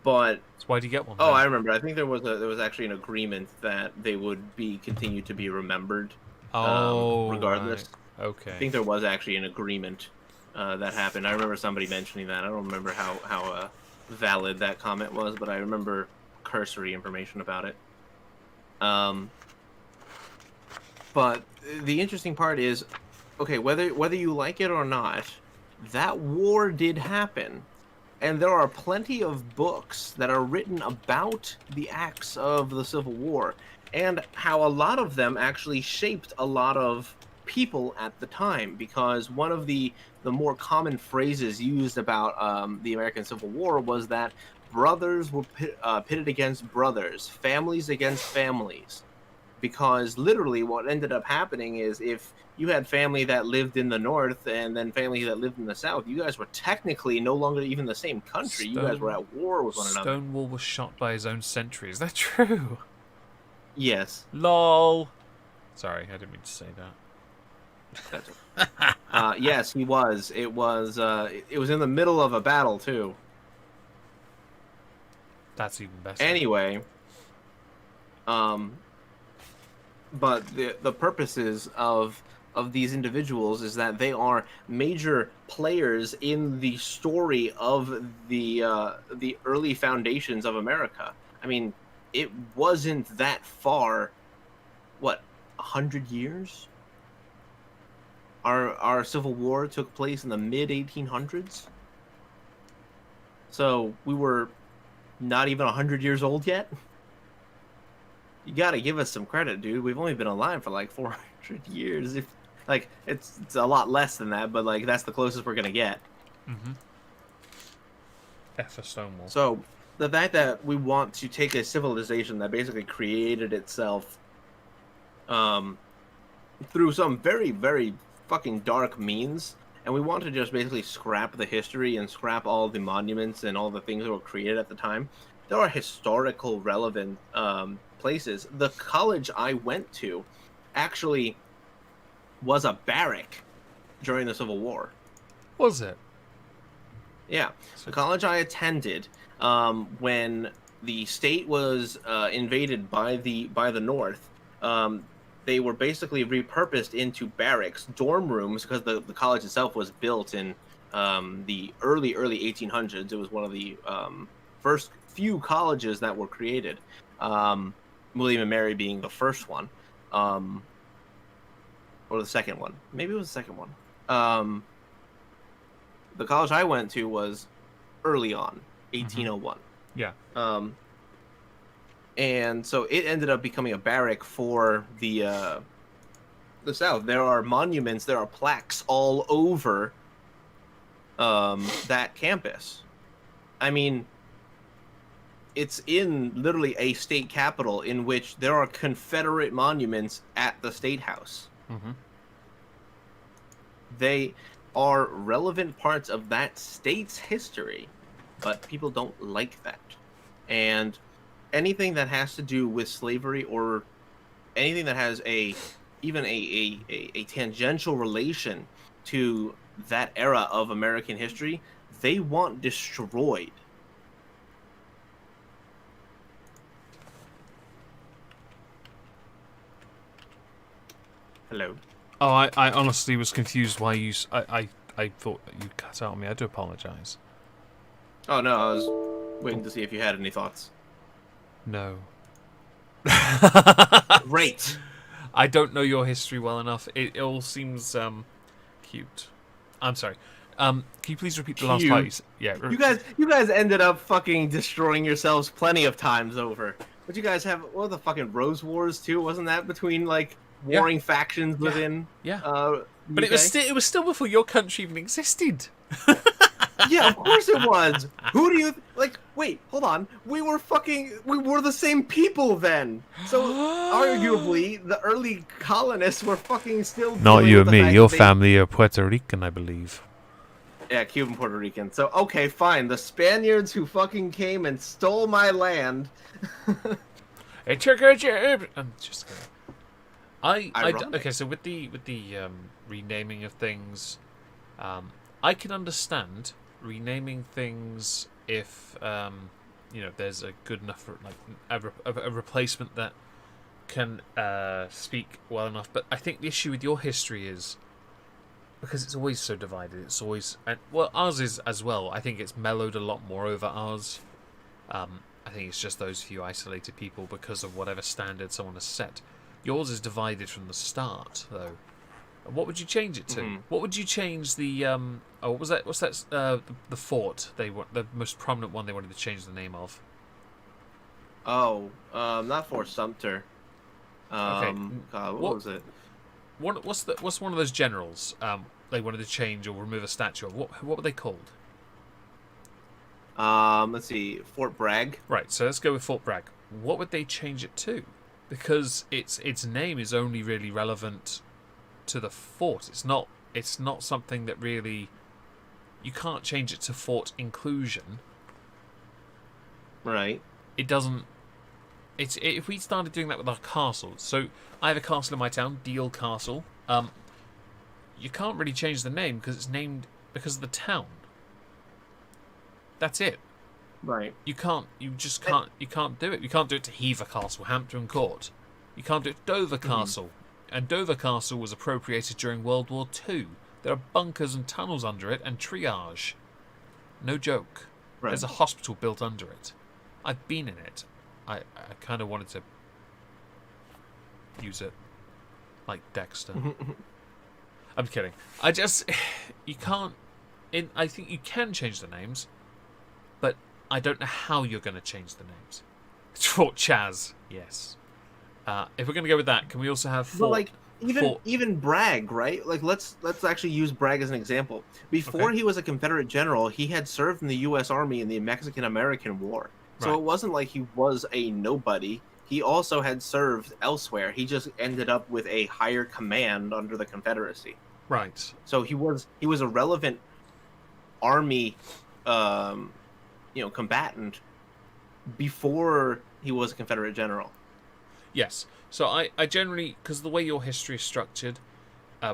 Speaker 1: But
Speaker 2: so why do you get one?
Speaker 1: Oh, then? I remember. I think there was actually an agreement that they would continue to be remembered. Regardless.
Speaker 2: Right. Okay.
Speaker 1: I think there was actually an agreement that happened. I remember somebody mentioning that. I don't remember how valid that comment was, but I remember cursory information about it. But the interesting part is, okay, whether you like it or not, that war did happen. And there are plenty of books that are written about the acts of the Civil War and how a lot of them actually shaped a lot of people at the time, because one of the more common phrases used about the American Civil War was that brothers were pitted against brothers, families against families, because literally what ended up happening is if you had family that lived in the north and then family that lived in the south, you guys were technically no longer even the same country. You guys were at war with one another.
Speaker 2: Stonewall was shot by his own sentry. Is that true?
Speaker 1: Yes.
Speaker 2: LOL. Sorry, I didn't mean to say
Speaker 1: that. Yes, he was. It was in the middle of a battle too.
Speaker 2: That's even better.
Speaker 1: Anyway, but the purposes of these individuals is that they are major players in the story of the early foundations of America. I mean, it wasn't that far. What, 100 years? Our Civil War took place in the mid 1800s. So we were not even 100 years old yet. You gotta give us some credit, dude. We've only been alive for like 400 years. It's a lot less than that, but like that's the closest we're gonna get.
Speaker 2: Mm-hmm. F a Stonewall.
Speaker 1: So the fact that we want to take a civilization that basically created itself through some very, very fucking dark means, and we want to just basically scrap the history and scrap all the monuments and all the things that were created at the time. There are historical relevant places. The college I went to actually was a barrack during the Civil War.
Speaker 2: Was it?
Speaker 1: Yeah. The college I attended, when the state was invaded by the North, they were basically repurposed into barracks, dorm rooms, because the college itself was built in the early 1800s. It was one of the first few colleges that were created. William and Mary being the first one, or the second one. Maybe it was the second one. The college I went to was early on, 1801.
Speaker 2: Mm-hmm. Yeah.
Speaker 1: And so it ended up becoming a barrack for the South. There are monuments, there are plaques all over that campus. I mean, it's in literally a state capital in which there are Confederate monuments at the State House.
Speaker 2: Mm-hmm.
Speaker 1: They are relevant parts of that state's history, but people don't like that. And anything that has to do with slavery or anything that has even a tangential relation to that era of American history, they want destroyed. Hello.
Speaker 2: Oh, I honestly was confused why you... I thought you cut out on me. I do apologize.
Speaker 1: Oh, no, I was waiting to see if you had any thoughts.
Speaker 2: No.
Speaker 1: Great.
Speaker 2: I don't know your history well enough. It all seems cute. I'm sorry. Can you please repeat the last part? Yeah.
Speaker 1: You guys ended up fucking destroying yourselves plenty of times over. But you guys have the fucking Rose Wars too? Wasn't that between like warring factions within?
Speaker 2: Yeah. But it was still before your country even existed.
Speaker 1: Yeah, of course it was. Who do you like? Wait, hold on. We were the same people then. So arguably, the early colonists were fucking still.
Speaker 2: Not
Speaker 1: dealing
Speaker 2: you
Speaker 1: with
Speaker 2: and
Speaker 1: the
Speaker 2: me.
Speaker 1: fact
Speaker 2: Your
Speaker 1: that
Speaker 2: family are Puerto Rican, I believe.
Speaker 1: Yeah, Cuban, Puerto Rican. So okay, fine. The Spaniards who fucking came and stole my land.
Speaker 2: It took a job. I'm just kidding. Okay, so with the renaming of things, I can understand renaming things if there's a good enough a replacement that can speak well enough. But I think the issue with your history is because it's always so divided. It's always ours is as well. I think it's mellowed a lot more over ours. I think it's just those few isolated people because of whatever standard someone has set. Yours is divided from the start, though. What would you change it to? Mm-hmm. What would you change the what was that? What's that? The fort the most prominent one they wanted to change the name of.
Speaker 1: Oh, not Fort Sumter.
Speaker 2: Okay.
Speaker 1: God, what was it?
Speaker 2: What's one of those generals they wanted to change or remove a statue of? What were they called?
Speaker 1: Let's see, Fort Bragg.
Speaker 2: Right. So let's go with Fort Bragg. What would they change it to? Because its name is only really relevant to the fort. It's not something that really you can't change it to Fort Inclusion.
Speaker 1: Right.
Speaker 2: It doesn't. If we started doing that with our castles, so I have a castle in my town, Deal Castle. You can't really change the name because it's named because of the town. That's it.
Speaker 1: Right.
Speaker 2: You can't do it. You can't do it to Hever Castle, Hampton Court. You can't do it to Dover Castle. And Dover Castle was appropriated during World War II. There are bunkers and tunnels under it and triage. No joke. Right. There's a hospital built under it. I've been in it. I kind of wanted to use it like Dexter. I'm kidding. You can't. I think you can change the names, but I don't know how you're going to change the names. Fort Chaz, yes. If we're going to go with that, can we also have Fort?
Speaker 1: But even Bragg, right? Like let's actually use Bragg as an example. Before he was a Confederate general, he had served in the U.S. Army in the Mexican-American War. So It wasn't like he was a nobody. He also had served elsewhere. He just ended up with a higher command under the Confederacy.
Speaker 2: Right.
Speaker 1: So he was a relevant army, combatant before he was a Confederate general.
Speaker 2: Yes. So I generally, because the way your history is structured,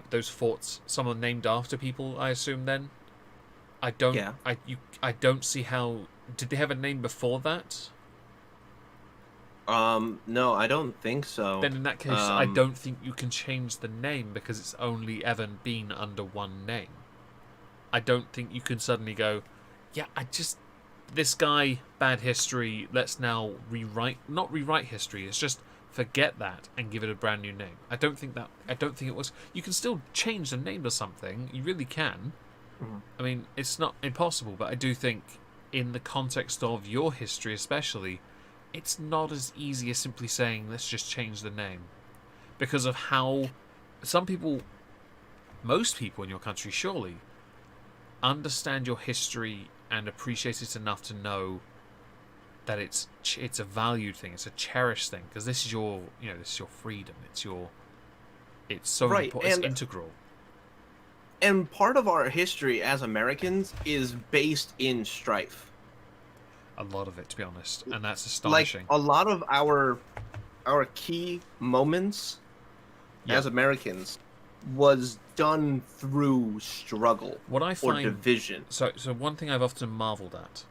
Speaker 2: those forts, some are named after people, I assume. Then, I don't. Yeah. I don't see how. Did they have a name before that?
Speaker 1: No, I don't think so.
Speaker 2: Then in that case, I don't think you can change the name because it's only ever been under one name. I don't think you can suddenly go, yeah, this guy, bad history, let's now not rewrite history, it's just forget that and give it a brand new name. I don't think it was. You can still change the name to something, you really can. Mm-hmm. I mean, it's not impossible, but I do think in the context of your history especially, it's not as easy as simply saying, let's just change the name. Because of how most people in your country surely, understand your history and appreciate it enough to know that it's a valued thing, it's a cherished thing, because this is your freedom, it's so important, it's integral.
Speaker 1: And part of our history as Americans is based in strife.
Speaker 2: A lot of it, to be honest, and that's astonishing.
Speaker 1: Like a lot of our key moments as Americans was done through struggle or division.
Speaker 2: So one thing I've often marveled at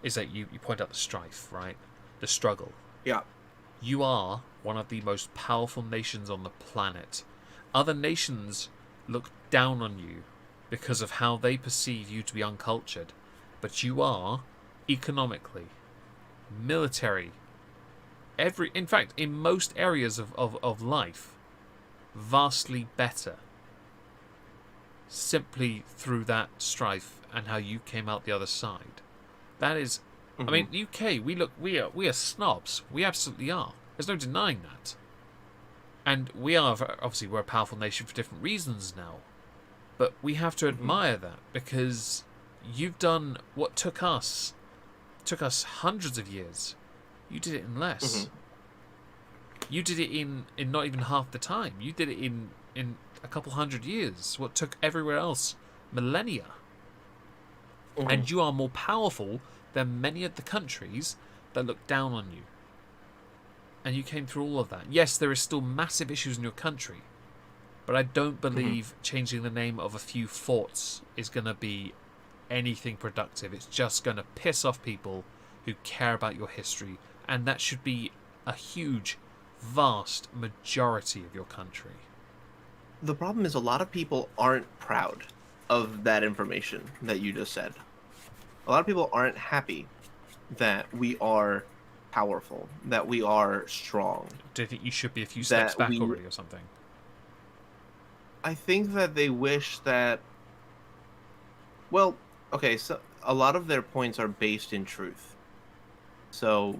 Speaker 2: is that you point out the strife, right? The struggle.
Speaker 1: Yeah.
Speaker 2: You are one of the most powerful nations on the planet. Other nations look down on you because of how they perceive you to be uncultured, but you are economically, military, in fact, in most areas of life, vastly better. Simply through that strife and how you came out the other side. That is, I mean, UK. We are snobs. We absolutely are. There's no denying that. And we're a powerful nation for different reasons now, but we have to admire that because you've done what took us hundreds of years. You did it in less.
Speaker 1: Mm-hmm.
Speaker 2: You did it in not even half the time. You did it in a couple hundred years. What took everywhere else millennia.
Speaker 1: Mm-hmm.
Speaker 2: And you are more powerful than many of the countries that look down on you. And you came through all of that. Yes, there is still massive issues in your country, but I don't believe changing the name of a few forts is going to be anything productive. It's just going to piss off people who care about your history, and that should be a huge, vast majority of your country.
Speaker 1: The problem is a lot of people aren't proud of that information that you just said. A lot of people aren't happy that we are powerful, that we are strong.
Speaker 2: Do you think you should be a few steps back already or something?
Speaker 1: I think that they wish that... Well, okay, so a lot of their points are based in truth. So,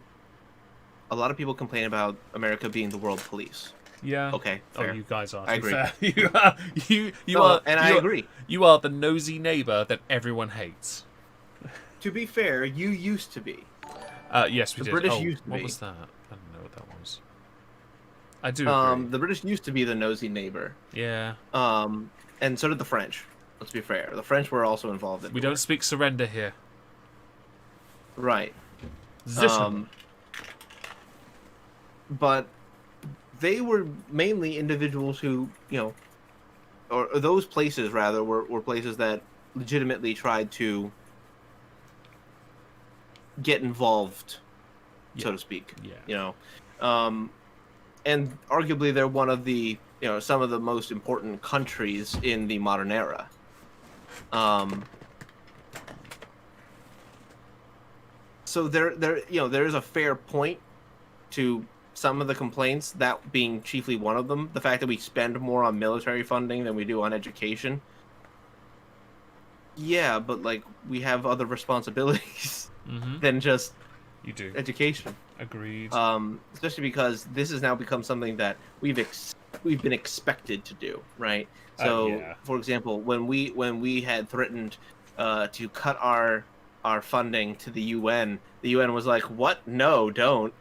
Speaker 1: a lot of people complain about America being the world police.
Speaker 2: Yeah.
Speaker 1: Okay, fair.
Speaker 2: Oh, you guys are.
Speaker 1: I agree.
Speaker 2: Fair. I agree. You are the nosy neighbor that everyone hates.
Speaker 1: To be fair, you used to be.
Speaker 2: Yes, we
Speaker 1: the
Speaker 2: did.
Speaker 1: British used to
Speaker 2: what
Speaker 1: be.
Speaker 2: was that? I don't know what that was. I do agree.
Speaker 1: The British used to be the nosy neighbor.
Speaker 2: Yeah.
Speaker 1: And so did the French. Let's be fair. The French were also involved in
Speaker 2: We don't speak surrender here.
Speaker 1: Right.
Speaker 2: Zism.
Speaker 1: But they were mainly individuals who, or those places rather were places that legitimately tried to get involved, so to speak.
Speaker 2: Yeah.
Speaker 1: And arguably they're one of the, some of the most important countries in the modern era. So there is a fair point to some of the complaints, that being chiefly one of them. The fact that we spend more on military funding than we do on education. Yeah, but we have other responsibilities than just education.
Speaker 2: Agreed.
Speaker 1: Especially because this has now become something that we've been expected to do, right? So, for example, when we had threatened to cut our funding to the UN was like, "What? No, don't."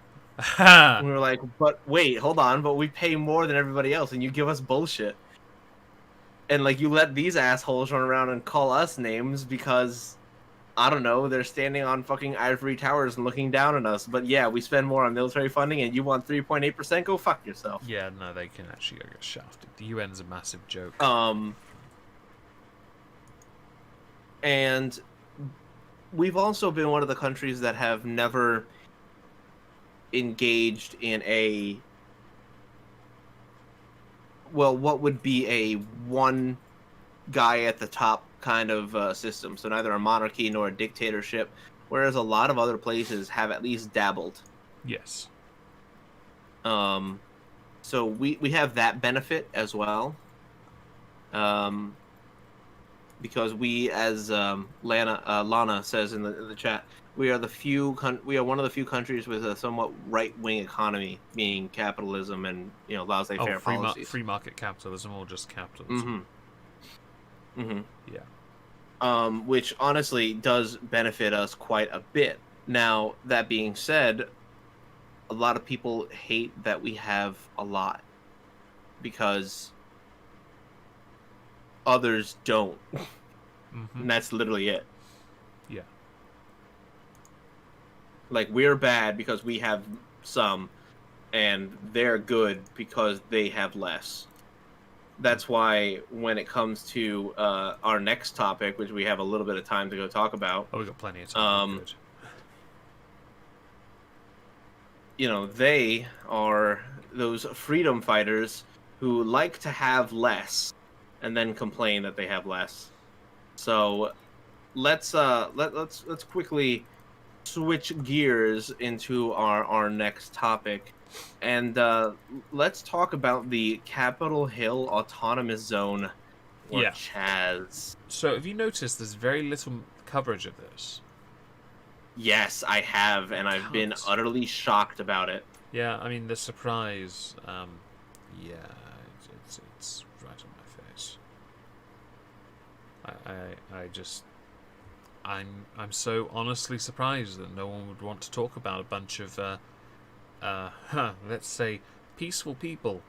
Speaker 1: We were like, "But wait, hold on, but we pay more than everybody else, and you give us bullshit." And you let these assholes run around and call us names because, I don't know, they're standing on fucking ivory towers and looking down on us. But yeah, we spend more on military funding, and you want 3.8%? Go fuck yourself.
Speaker 2: Yeah, no, they can actually go get shafted. The UN's a massive joke.
Speaker 1: And we've also been one of the countries that have never engaged in what would be a one guy at the top kind of system. So neither a monarchy nor a dictatorship, whereas a lot of other places have at least dabbled.
Speaker 2: Yes.
Speaker 1: So we have that benefit as well. Because we, as Lana says in the chat, we are one of the few countries with a somewhat right-wing economy, meaning capitalism and laissez-faire policies.
Speaker 2: Free market capitalism or just capitalism. Yeah.
Speaker 1: Which honestly does benefit us quite a bit. Now, that being said, a lot of people hate that we have a lot because others don't. And that's literally it.
Speaker 2: Yeah.
Speaker 1: We're bad because we have some, and they're good because they have less. That's why when it comes to our next topic, which we have a little bit of time to go talk about.
Speaker 2: Oh, we got plenty of time.
Speaker 1: They are those freedom fighters who like to have less and then complain that they have less. So let's quickly switch gears into our next topic, and let's talk about the Capitol Hill Autonomous Zone, or CHAZ.
Speaker 2: So have you noticed there's very little coverage of this?
Speaker 1: Yes, I have, and I've been utterly shocked about it.
Speaker 2: Yeah, I mean the surprise. It's right on my face. I just I'm so honestly surprised that no one would want to talk about a bunch of let's say peaceful people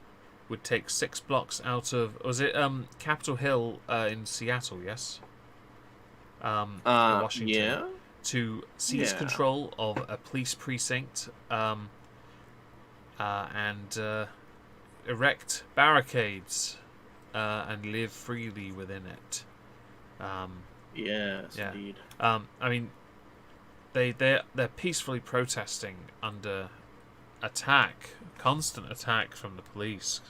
Speaker 2: would take 6 blocks out of, was it Capitol Hill in Seattle, yes? In Washington,
Speaker 1: yeah,
Speaker 2: to seize control of a police precinct and erect barricades and live freely within it.
Speaker 1: Yes, indeed.
Speaker 2: I mean, they're peacefully protesting under constant attack from the police.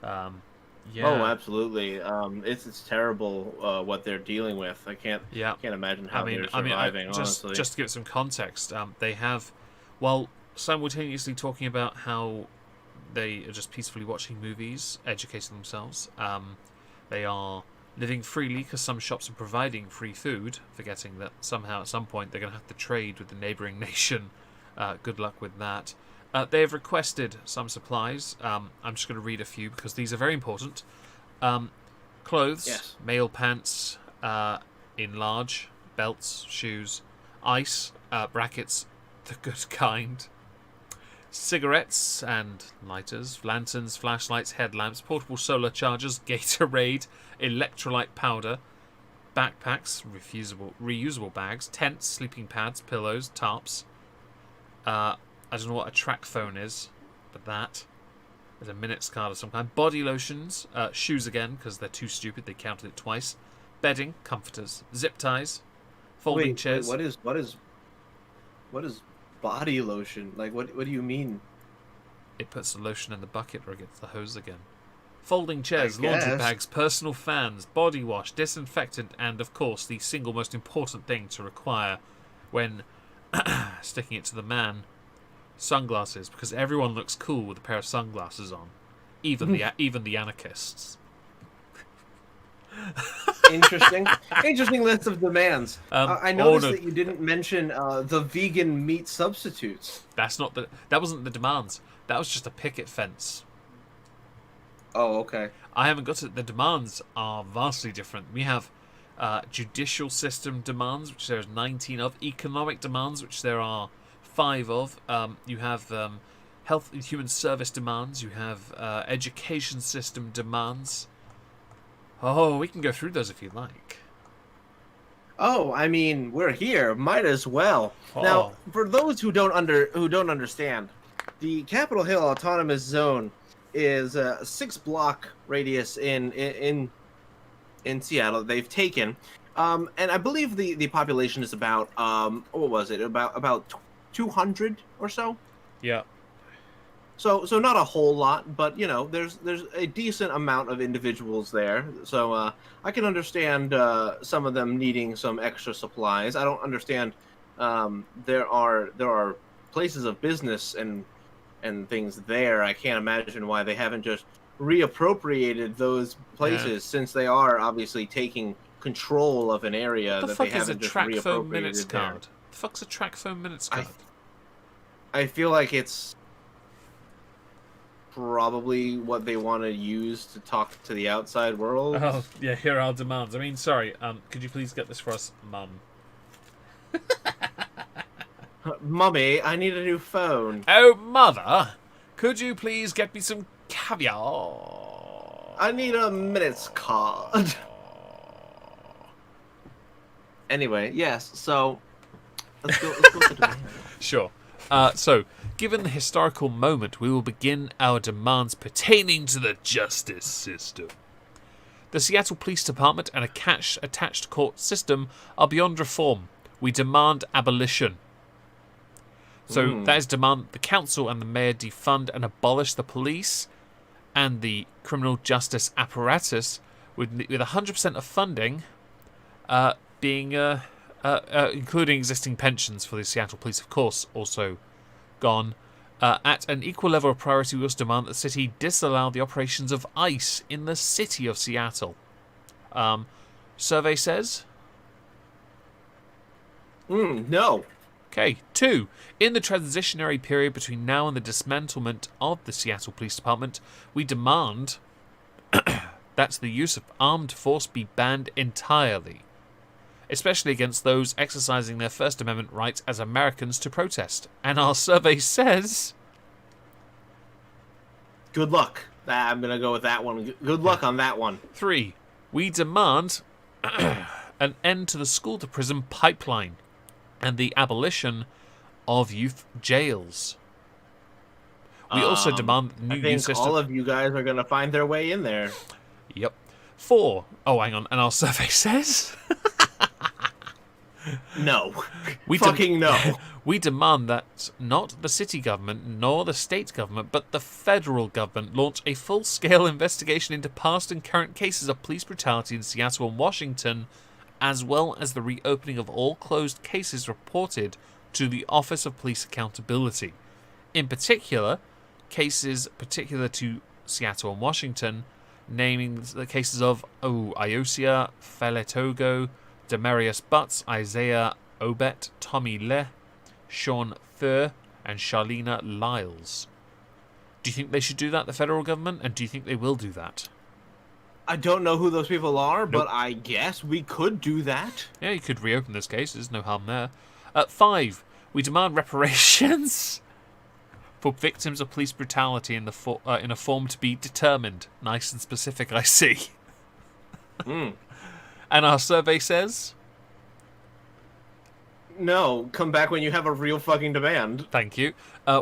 Speaker 1: Oh, absolutely. It's terrible what they're dealing with. I can't imagine how they're surviving. Honestly,
Speaker 2: just to give it some context, they have, while simultaneously talking about how they are just peacefully watching movies, educating themselves, they are living freely because some shops are providing free food, forgetting that somehow at some point they're going to have to trade with the neighbouring nation. Good luck with that. They have requested some supplies. I'm just going to read a few because these are very important. Clothes, male pants in large, belts, shoes, ice, brackets, the good kind, cigarettes and lighters, lanterns, flashlights, headlamps, portable solar chargers, Gatorade, electrolyte powder, backpacks, reusable bags, tents, sleeping pads, pillows, tarps. I don't know what a track phone is, but that. There's a minutes card of some kind. Body lotions, shoes again, because they're too stupid, they counted it twice. Bedding, comforters, zip ties, folding chairs.
Speaker 1: What is body lotion? Like, what do you mean?
Speaker 2: It puts the lotion in the bucket or it gets the hose again. Folding chairs, laundry bags, personal fans, body wash, disinfectant, and of course the single most important thing to require when sticking it to the man, sunglasses, because everyone looks cool with a pair of sunglasses on, even the anarchists.
Speaker 1: Interesting list of demands. I noticed that you didn't mention the vegan meat substitutes.
Speaker 2: That wasn't the demands. That was just a picket fence.
Speaker 1: Oh, okay.
Speaker 2: I haven't got it. The demands are vastly different. We have judicial system demands, which there's 19 of. Economic demands, which there are 5 of. You have health and human service demands. You have education system demands. Oh, we can go through those if you like.
Speaker 1: Oh, I mean, we're here. Might as well. Oh. Now, for those who don't understand, the Capitol Hill Autonomous Zone is a 6-block radius in Seattle they've taken, and I believe the population is about what was it, about 200 or so.
Speaker 2: Yeah.
Speaker 1: So not a whole lot, but there's a decent amount of individuals there. So I can understand some of them needing some extra supplies. I don't understand. There are places of business and things there. I can't imagine why they haven't just reappropriated those places, since they are obviously taking control of an area that they haven't just reappropriated.
Speaker 2: Card? The fuck's a track phone minutes card?
Speaker 1: I feel like it's probably what they want to use to talk to the outside world.
Speaker 2: Oh, yeah, here are our demands. I mean, sorry, could you please get this for us, Mum?
Speaker 1: Mummy, I need a new phone.
Speaker 2: Oh, Mother, could you please get me some caviar?
Speaker 1: I need a minutes card. Anyway, yes, so let's go to the
Speaker 2: Sure. So, given the historical moment, we will begin our demands pertaining to the justice system. The Seattle Police Department and a attached court system are beyond reform. We demand abolition. So that is demand the council and the mayor defund and abolish the police and the criminal justice apparatus with 100% of funding being including existing pensions for the Seattle Police, of course, also gone. At an equal level of priority, we also demand that the city disallow the operations of ICE in the city of Seattle. Survey says?
Speaker 1: No.
Speaker 2: Okay. 2. In the transitionary period between now and the dismantlement of the Seattle Police Department, we demand that the use of armed force be banned entirely. especially against those exercising their First Amendment right as Americans to protest. And our survey says...
Speaker 1: Good luck. I'm going to go with that one. Good luck on that one.
Speaker 2: 3. We demand an end to the school-to-prison pipeline and the abolition of youth jails. We also demand the new youth system.
Speaker 1: All of you guys are going to find their way in there.
Speaker 2: Yep. 4. Oh, hang on. And our survey says...
Speaker 1: No. No.
Speaker 2: We demand that not the city government nor the state government, but the federal government launch a full-scale investigation into past and current cases of police brutality in Seattle and Washington, as well as the reopening of all closed cases reported to the Office of Police Accountability. In particular, cases particular to Seattle and Washington, naming the cases of Iosia Feletogo, Demarius Butts, Isaiah Obet, Tommy Le, Sean Fur, and Charlena Lyles. Do you think they should do that, the federal government? And do you think they will do that?
Speaker 1: I don't know who those people are, but I guess we could do that.
Speaker 2: Yeah, you could reopen those cases. No harm there. 5. We demand reparations for victims of police brutality in a form to be determined. Nice and specific, I see.
Speaker 1: Mm.
Speaker 2: And our survey says...
Speaker 1: No, come back when you have a real fucking demand.
Speaker 2: Thank you.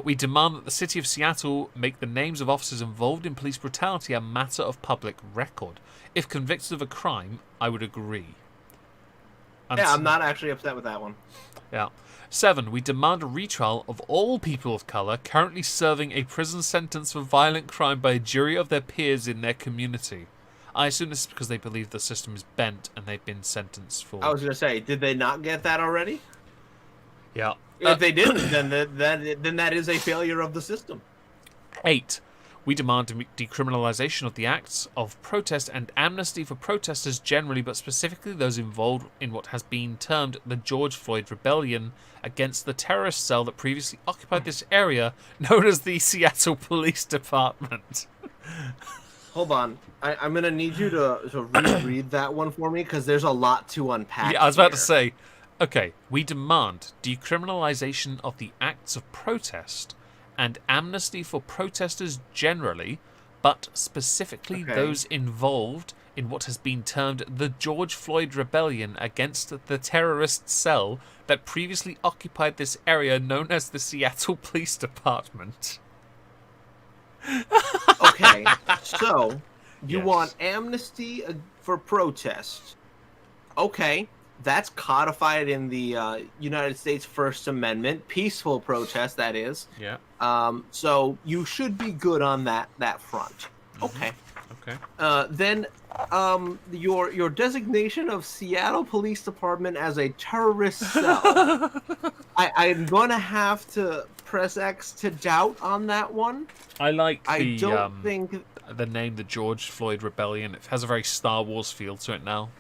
Speaker 2: We demand that the city of Seattle make the names of officers involved in police brutality a matter of public record. If convicted of a crime, I would agree.
Speaker 1: Yeah, I'm not actually upset with that one.
Speaker 2: Yeah. 7. We demand a retrial of all people of colour currently serving a prison sentence for violent crime by a jury of their peers in their community. I assume this is because they believe the system is bent and they've been sentenced for...
Speaker 1: I was going to say, did they not get that already?
Speaker 2: Yeah.
Speaker 1: If they didn't, then that is a failure of the system.
Speaker 2: 8. We demand decriminalisation of the acts of protest and amnesty for protesters generally, but specifically those involved in what has been termed the George Floyd Rebellion against the terrorist cell that previously occupied this area, known as the Seattle Police Department.
Speaker 1: Hold on. I'm going to need you to reread that one for me, because there's a lot to unpack.
Speaker 2: Yeah, I was about to say, okay, we demand decriminalisation of the acts of protest and amnesty for protesters generally, but specifically those involved in what has been termed the George Floyd Rebellion against the terrorist cell that previously occupied this area known as the Seattle Police Department.
Speaker 1: Okay, so you want amnesty for protest. Okay. That's codified in the United States First Amendment, peaceful protest, that is.
Speaker 2: Yeah.
Speaker 1: So you should be good on that front. Okay.
Speaker 2: Okay.
Speaker 1: Then your designation of Seattle Police Department as a terrorist cell. I'm gonna have to press X to doubt on that one.
Speaker 2: I like
Speaker 1: I don't think
Speaker 2: the name, the George Floyd Rebellion. It has a very Star Wars feel to it now.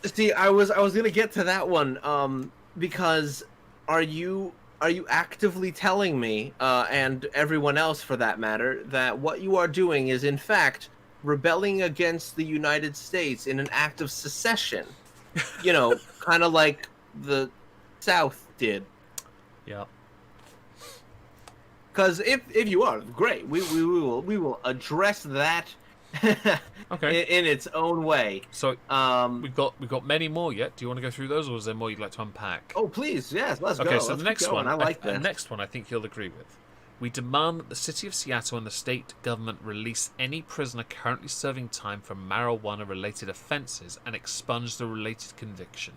Speaker 1: See, I was gonna get to that one, because are you actively telling me, and everyone else for that matter, that what you are doing is in fact rebelling against the United States in an act of secession? You know, kind of like the South did.
Speaker 2: Yeah.
Speaker 1: Because if you are, great, we will address that.
Speaker 2: Okay.
Speaker 1: In its own way.
Speaker 2: So we've got many more yet. Do you want to go through those, or is there more you'd like to unpack?
Speaker 1: Oh, please, yes, let's go.
Speaker 2: Okay, so
Speaker 1: let's
Speaker 2: the next one,
Speaker 1: I like that.
Speaker 2: The next one, I think you'll agree with. We demand that the city of Seattle and the state government release any prisoner currently serving time for marijuana-related offences and expunge the related conviction.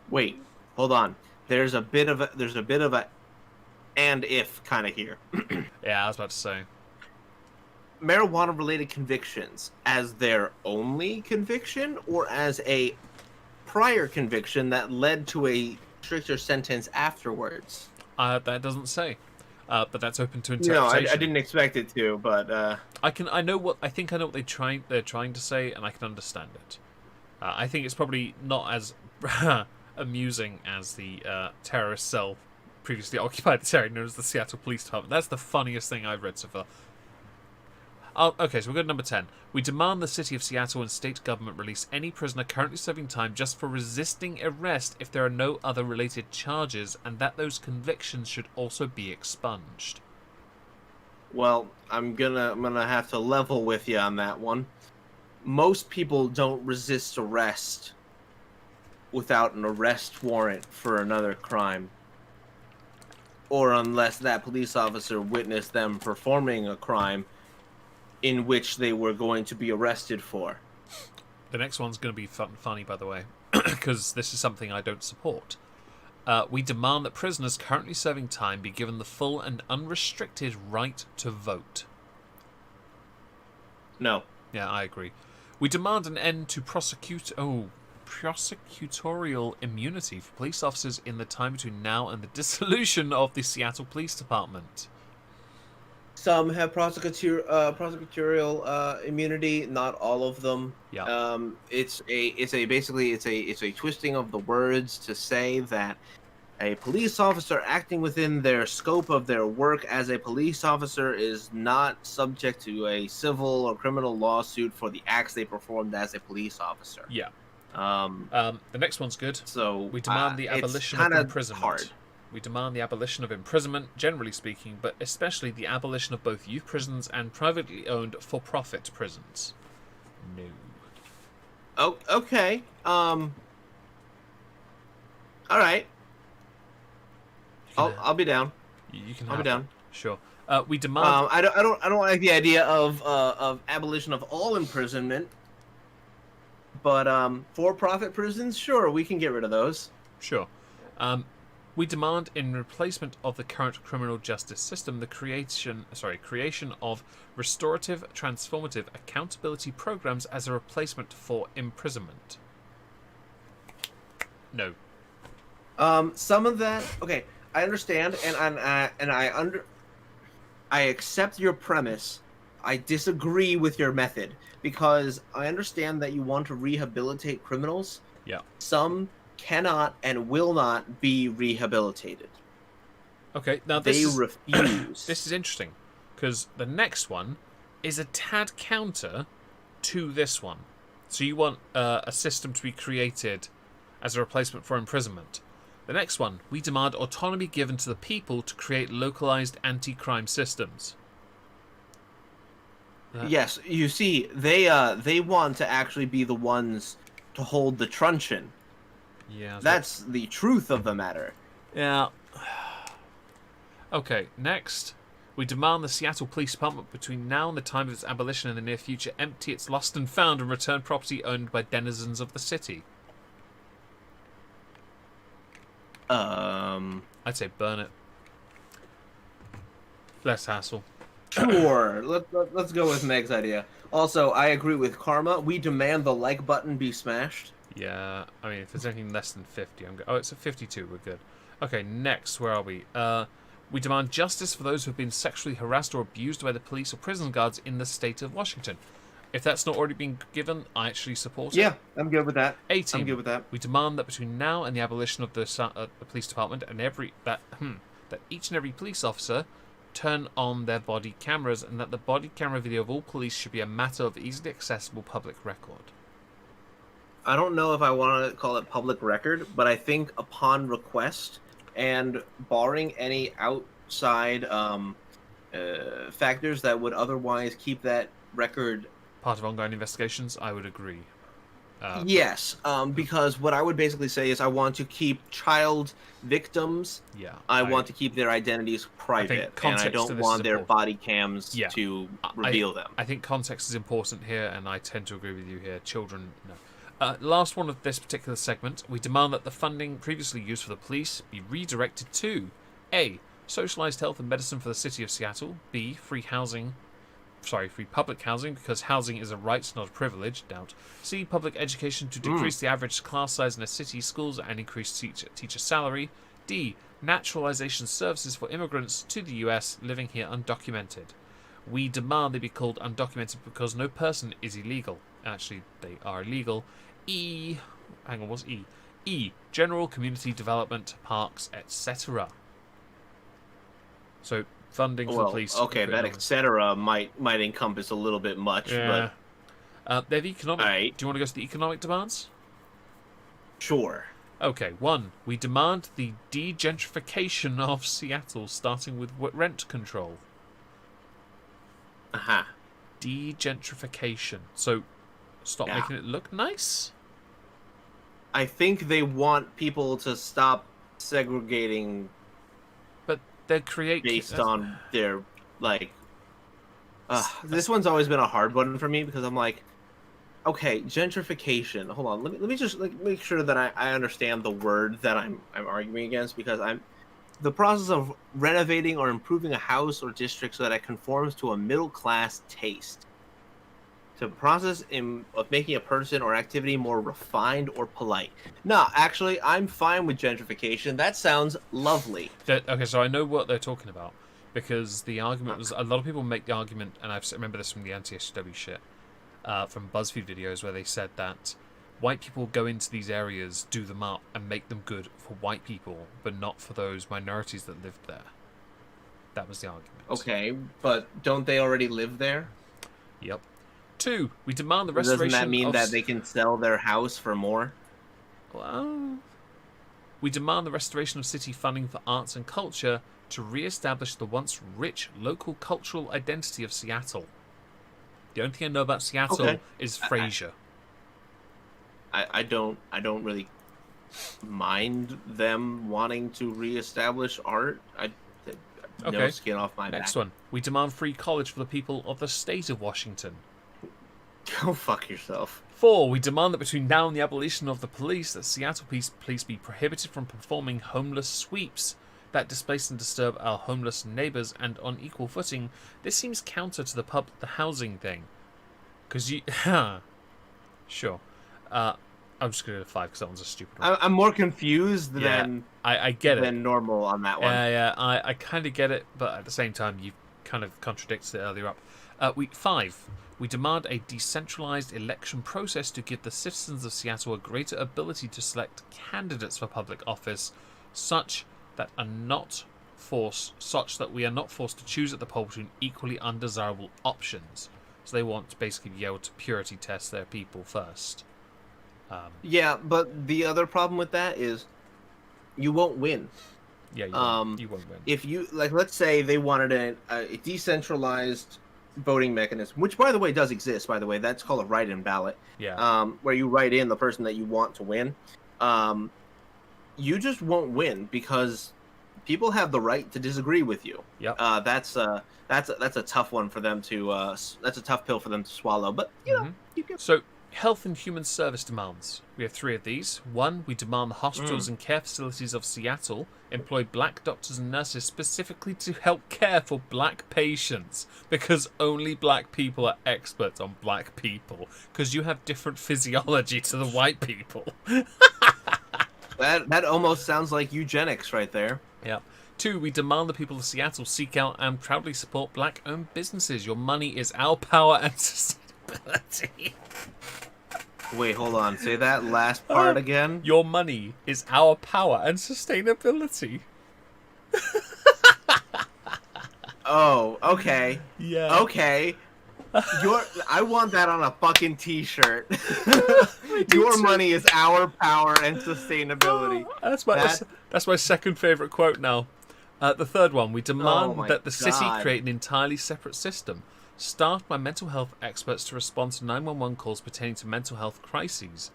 Speaker 1: Wait, hold on. There's a bit of a and if kind of here.
Speaker 2: Yeah, I was about to say.
Speaker 1: Marijuana-related convictions as their only conviction, or as a prior conviction that led to a stricter sentence afterwards?
Speaker 2: That doesn't say, but that's open to interpretation.
Speaker 1: No, I didn't expect it to, but
Speaker 2: I know what they're trying to say, and I can understand it. I think it's probably not as amusing as the terrorist cell previously occupied this area known as the Seattle Police Department. That's the funniest thing I've read so far. Okay, so we're good. Number 10. We demand the City of Seattle and state government release any prisoner currently serving time just for resisting arrest if there are no other related charges, and that those convictions should also be expunged.
Speaker 1: Well, I'm gonna have to level with you on that one. Most people don't resist arrest without an arrest warrant for another crime, or unless that police officer witnessed them performing a crime in which they were going to be arrested for.
Speaker 2: The next one's going to be funny, by the way, because this is something I don't support. We demand that prisoners currently serving time be given the full and unrestricted right to vote.
Speaker 1: No.
Speaker 2: Yeah, I agree. We demand an end to prosecutorial immunity for police officers in the time between now and the dissolution of the Seattle Police Department.
Speaker 1: Some have prosecutorial immunity, not all of them.
Speaker 2: Yeah.
Speaker 1: It's a twisting of the words to say that a police officer acting within their scope of their work as a police officer is not subject to a civil or criminal lawsuit for the acts they performed as a police officer.
Speaker 2: Yeah. The next one's good.
Speaker 1: So
Speaker 2: we demand the abolition of imprisonment. Hard. We demand the abolition of imprisonment, generally speaking, but especially the abolition of both youth prisons and privately owned for-profit prisons. No.
Speaker 1: Oh, okay. All right. I'll be down.
Speaker 2: You can.
Speaker 1: I'll be down.
Speaker 2: Sure. We demand.
Speaker 1: I don't like the idea of abolition of all imprisonment, but for-profit prisons, sure, we can get rid of those.
Speaker 2: Sure. We demand, in replacement of the current criminal justice system, the creation of restorative, transformative accountability programs as a replacement for imprisonment. No.
Speaker 1: Some of that, okay, I understand, and I accept your premise. I disagree with your method because I understand that you want to rehabilitate criminals.
Speaker 2: Yeah.
Speaker 1: Some cannot and will not be rehabilitated.
Speaker 2: Okay, now
Speaker 1: they refuse.
Speaker 2: This is interesting because the next one is a tad counter to this one. So you want a system to be created as a replacement for imprisonment. The next one, we demand autonomy given to the people to create localized anti-crime systems.
Speaker 1: Yes, you see, they want to actually be the ones to hold the truncheon.
Speaker 2: Yeah,
Speaker 1: that's the truth of the matter.
Speaker 2: Yeah. Okay, next, we demand the Seattle Police Department between now and the time of its abolition in the near future empty its lost and found and return property owned by denizens of the city. I'd say burn it. Less hassle.
Speaker 1: Sure. Let's go with Meg's idea. Also, I agree with Karma. We demand the like button be smashed.
Speaker 2: Yeah, I mean, if there's anything less than 50, I'm good. Oh, it's at 52. We're good. Okay, next, where are we? We demand justice for those who have been sexually harassed or abused by the police or prison guards in the state of Washington. If that's not already been given, I actually support it.
Speaker 1: Yeah, I'm good with that.
Speaker 2: 18.
Speaker 1: I'm good with that.
Speaker 2: We demand that between now and the abolition of the police department, and that each and every police officer turn on their body cameras, and that the body camera video of all police should be a matter of easily accessible public record.
Speaker 1: I don't know if I want to call it public record, but I think upon request and barring any outside factors that would otherwise keep that record
Speaker 2: part of ongoing investigations, I would agree.
Speaker 1: Yes, because what I would basically say is I want to keep child victims.
Speaker 2: Yeah,
Speaker 1: I want to keep their identities private, and I don't want their body cams to reveal them.
Speaker 2: I think context is important here, and I tend to agree with you here. Children, no. Last one of this particular segment, we demand that the funding previously used for the police be redirected to A. Socialized health and medicine for the city of Seattle. B. Free public housing, because housing is a right, not a privilege. Doubt. C. Public education to decrease the average class size in a city, schools, and increase teacher salary. D. Naturalization services for immigrants to the U.S. living here undocumented. We demand they be called undocumented because no person is illegal. Actually, they are illegal. E. Hang on, what's E? E. General community development, parks, etc. So funding for the police.
Speaker 1: Okay, that etc. might encompass a little bit much,
Speaker 2: yeah. But... they're the economic...
Speaker 1: Right.
Speaker 2: Do you want to go to the economic demands?
Speaker 1: Sure.
Speaker 2: Okay, 1. We demand the de-gentrification of Seattle, starting with rent control.
Speaker 1: Uh-huh.
Speaker 2: De-gentrification. So, stop making it look nice?
Speaker 1: I think they want people to stop segregating...
Speaker 2: But they're
Speaker 1: based on their, like... this one's always been a hard one for me, because I'm like... Okay, gentrification. Hold on. Let me just make sure that I understand the word that I'm arguing against, because the process of renovating or improving a house or district so that it conforms to a middle class taste. The process of making a person or activity more refined or polite. No, actually, I'm fine with gentrification. That sounds lovely.
Speaker 2: Okay, so I know what they're talking about, because the argument was, a lot of people make the argument, and I remember this from the anti-SJW shit. From BuzzFeed videos where they said that white people go into these areas, do them up, and make them good for white people, but not for those minorities that lived there. That was the argument.
Speaker 1: Okay, but don't they already live there?
Speaker 2: Yep. 2, we demand the restoration.
Speaker 1: Doesn't that mean that they can sell their house for more?
Speaker 2: Well, we demand the restoration of city funding for arts and culture to re-establish the once rich local cultural identity of Seattle. The only thing I know about Seattle is Frasier.
Speaker 1: I don't really mind them wanting to reestablish art. No skin off my back.
Speaker 2: Next one. We demand free college for the people of the state of Washington.
Speaker 1: Go fuck yourself.
Speaker 2: 4. We demand that between now and the abolition of the police, that Seattle police be prohibited from performing homeless sweeps that displace and disturb our homeless neighbours, and on equal footing. This seems counter to the housing thing. Because you... Sure. I'm just going to go to 5 because that one's a stupid one.
Speaker 1: I'm more confused than...
Speaker 2: I get it.
Speaker 1: Than normal on that one.
Speaker 2: Yeah, I kind of get it, but at the same time, you kind of contradicted it earlier up. 5. We demand a decentralized election process to give the citizens of Seattle a greater ability to select candidates for public office, such that we are not forced to choose at the poll between equally undesirable options. So they want to basically be able to purity test their people first.
Speaker 1: Yeah, but the other problem with that is you won't win.
Speaker 2: Yeah, you won't win.
Speaker 1: If you, like, let's say they wanted a decentralized voting mechanism, which, by the way, does exist, by the way. That's called a write-in ballot.
Speaker 2: Yeah.
Speaker 1: Where you write in the person that you want to win. You just won't win because people have the right to disagree with you.
Speaker 2: Yep.
Speaker 1: That's a tough one for them to. That's a tough pill for them to swallow. But you know, you can.
Speaker 2: So, health and human service demands. We have 3 of these. 1, we demand the hospitals and care facilities of Seattle employ black doctors and nurses specifically to help care for black patients, because only black people are experts on black people, because you have different physiology to the white people.
Speaker 1: That almost sounds like eugenics right there.
Speaker 2: Yeah. 2, we demand the people of Seattle seek out and proudly support black-owned businesses. Your money is our power and sustainability.
Speaker 1: Wait, hold on. Say that last part again.
Speaker 2: Your money is our power and sustainability.
Speaker 1: Oh, okay.
Speaker 2: Yeah.
Speaker 1: Okay. I want that on a fucking t-shirt. Your money is our power and sustainability.
Speaker 2: That's my second favourite quote now. The 3rd one, we demand that the city create an entirely separate system, staffed by mental health experts to respond to 911 calls pertaining to mental health crises,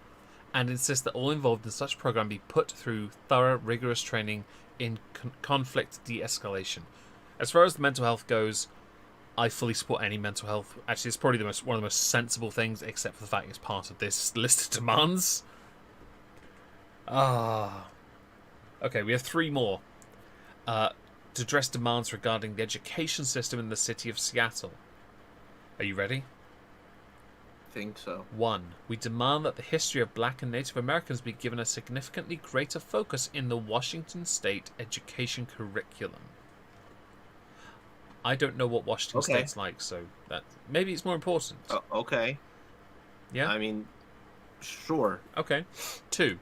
Speaker 2: and insist that all involved in such program be put through thorough, rigorous training in conflict de-escalation. As far as the mental health goes, I fully support any mental health. Actually, it's probably one of the most sensible things, except for the fact it's part of this list of demands. Okay, we have 3 more. To address demands regarding the education system in the city of Seattle. Are you ready?
Speaker 1: I think so.
Speaker 2: 1. We demand that the history of black and Native Americans be given a significantly greater focus in the Washington State education curriculum. I don't know what Washington State's like, so that maybe it's more important.
Speaker 1: Okay.
Speaker 2: Yeah?
Speaker 1: I mean, sure.
Speaker 2: Okay. 2.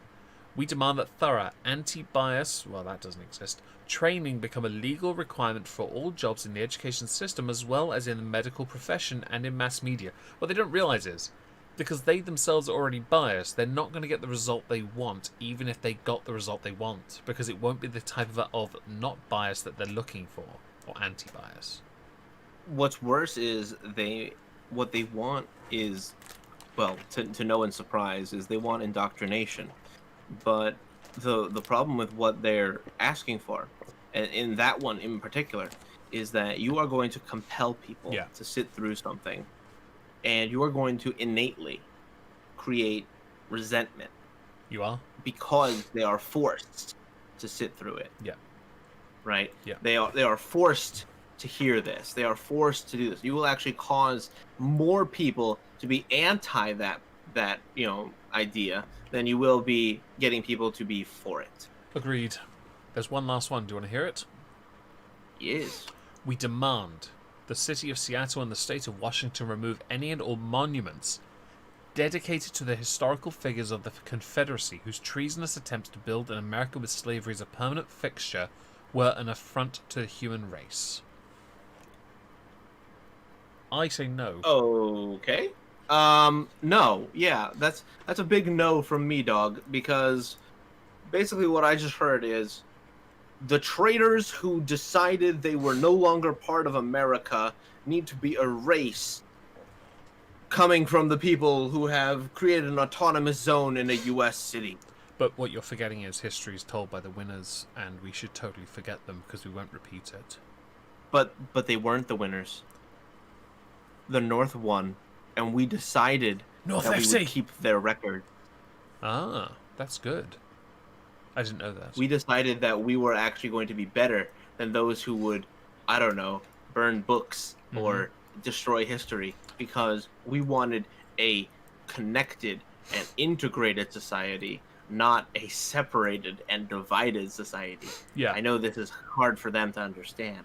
Speaker 2: We demand that thorough anti-bias, well, that doesn't exist, training become a legal requirement for all jobs in the education system as well as in the medical profession and in mass media. What they don't realise is, because they themselves are already biased, they're not going to get the result they want, even if they got the result they want, because it won't be the type of not bias that they're looking for, or anti-bias.
Speaker 1: What's worse is what they want is, well, to no one's surprise, is they want indoctrination. But the problem with what they're asking for, and in that one in particular, is that you are going to compel people to sit through something, and you are going to innately create resentment.
Speaker 2: You are?
Speaker 1: Because they are forced to sit through it.
Speaker 2: Yeah.
Speaker 1: Right?
Speaker 2: Yeah.
Speaker 1: They are forced to hear this. They are forced to do this. You will actually cause more people to be anti that idea than you will be getting people to be for it.
Speaker 2: Agreed. There's one last one. Do you want to hear it?
Speaker 1: Yes.
Speaker 2: We demand the city of Seattle and the state of Washington remove any and all monuments dedicated to the historical figures of the Confederacy whose treasonous attempts to build an America with slavery as a permanent fixture were an affront to the human race. I say no.
Speaker 1: Okay. No. Yeah, that's a big no from me, dog, because basically what I just heard is the traitors who decided they were no longer part of America need to be erased, coming from the people who have created an autonomous zone in a U.S. city.
Speaker 2: But what you're forgetting is history is told by the winners, and we should totally forget them because we won't repeat it.
Speaker 1: But they weren't the winners. The North won, and we decided
Speaker 2: North
Speaker 1: that
Speaker 2: FC.
Speaker 1: we would keep their record.
Speaker 2: Ah, that's good. I didn't know that.
Speaker 1: We decided that we were actually going to be better than those who would, I don't know, burn books or destroy history, because we wanted a connected and integrated society, not a separated and divided society.
Speaker 2: Yeah.
Speaker 1: I know this is hard for them to understand.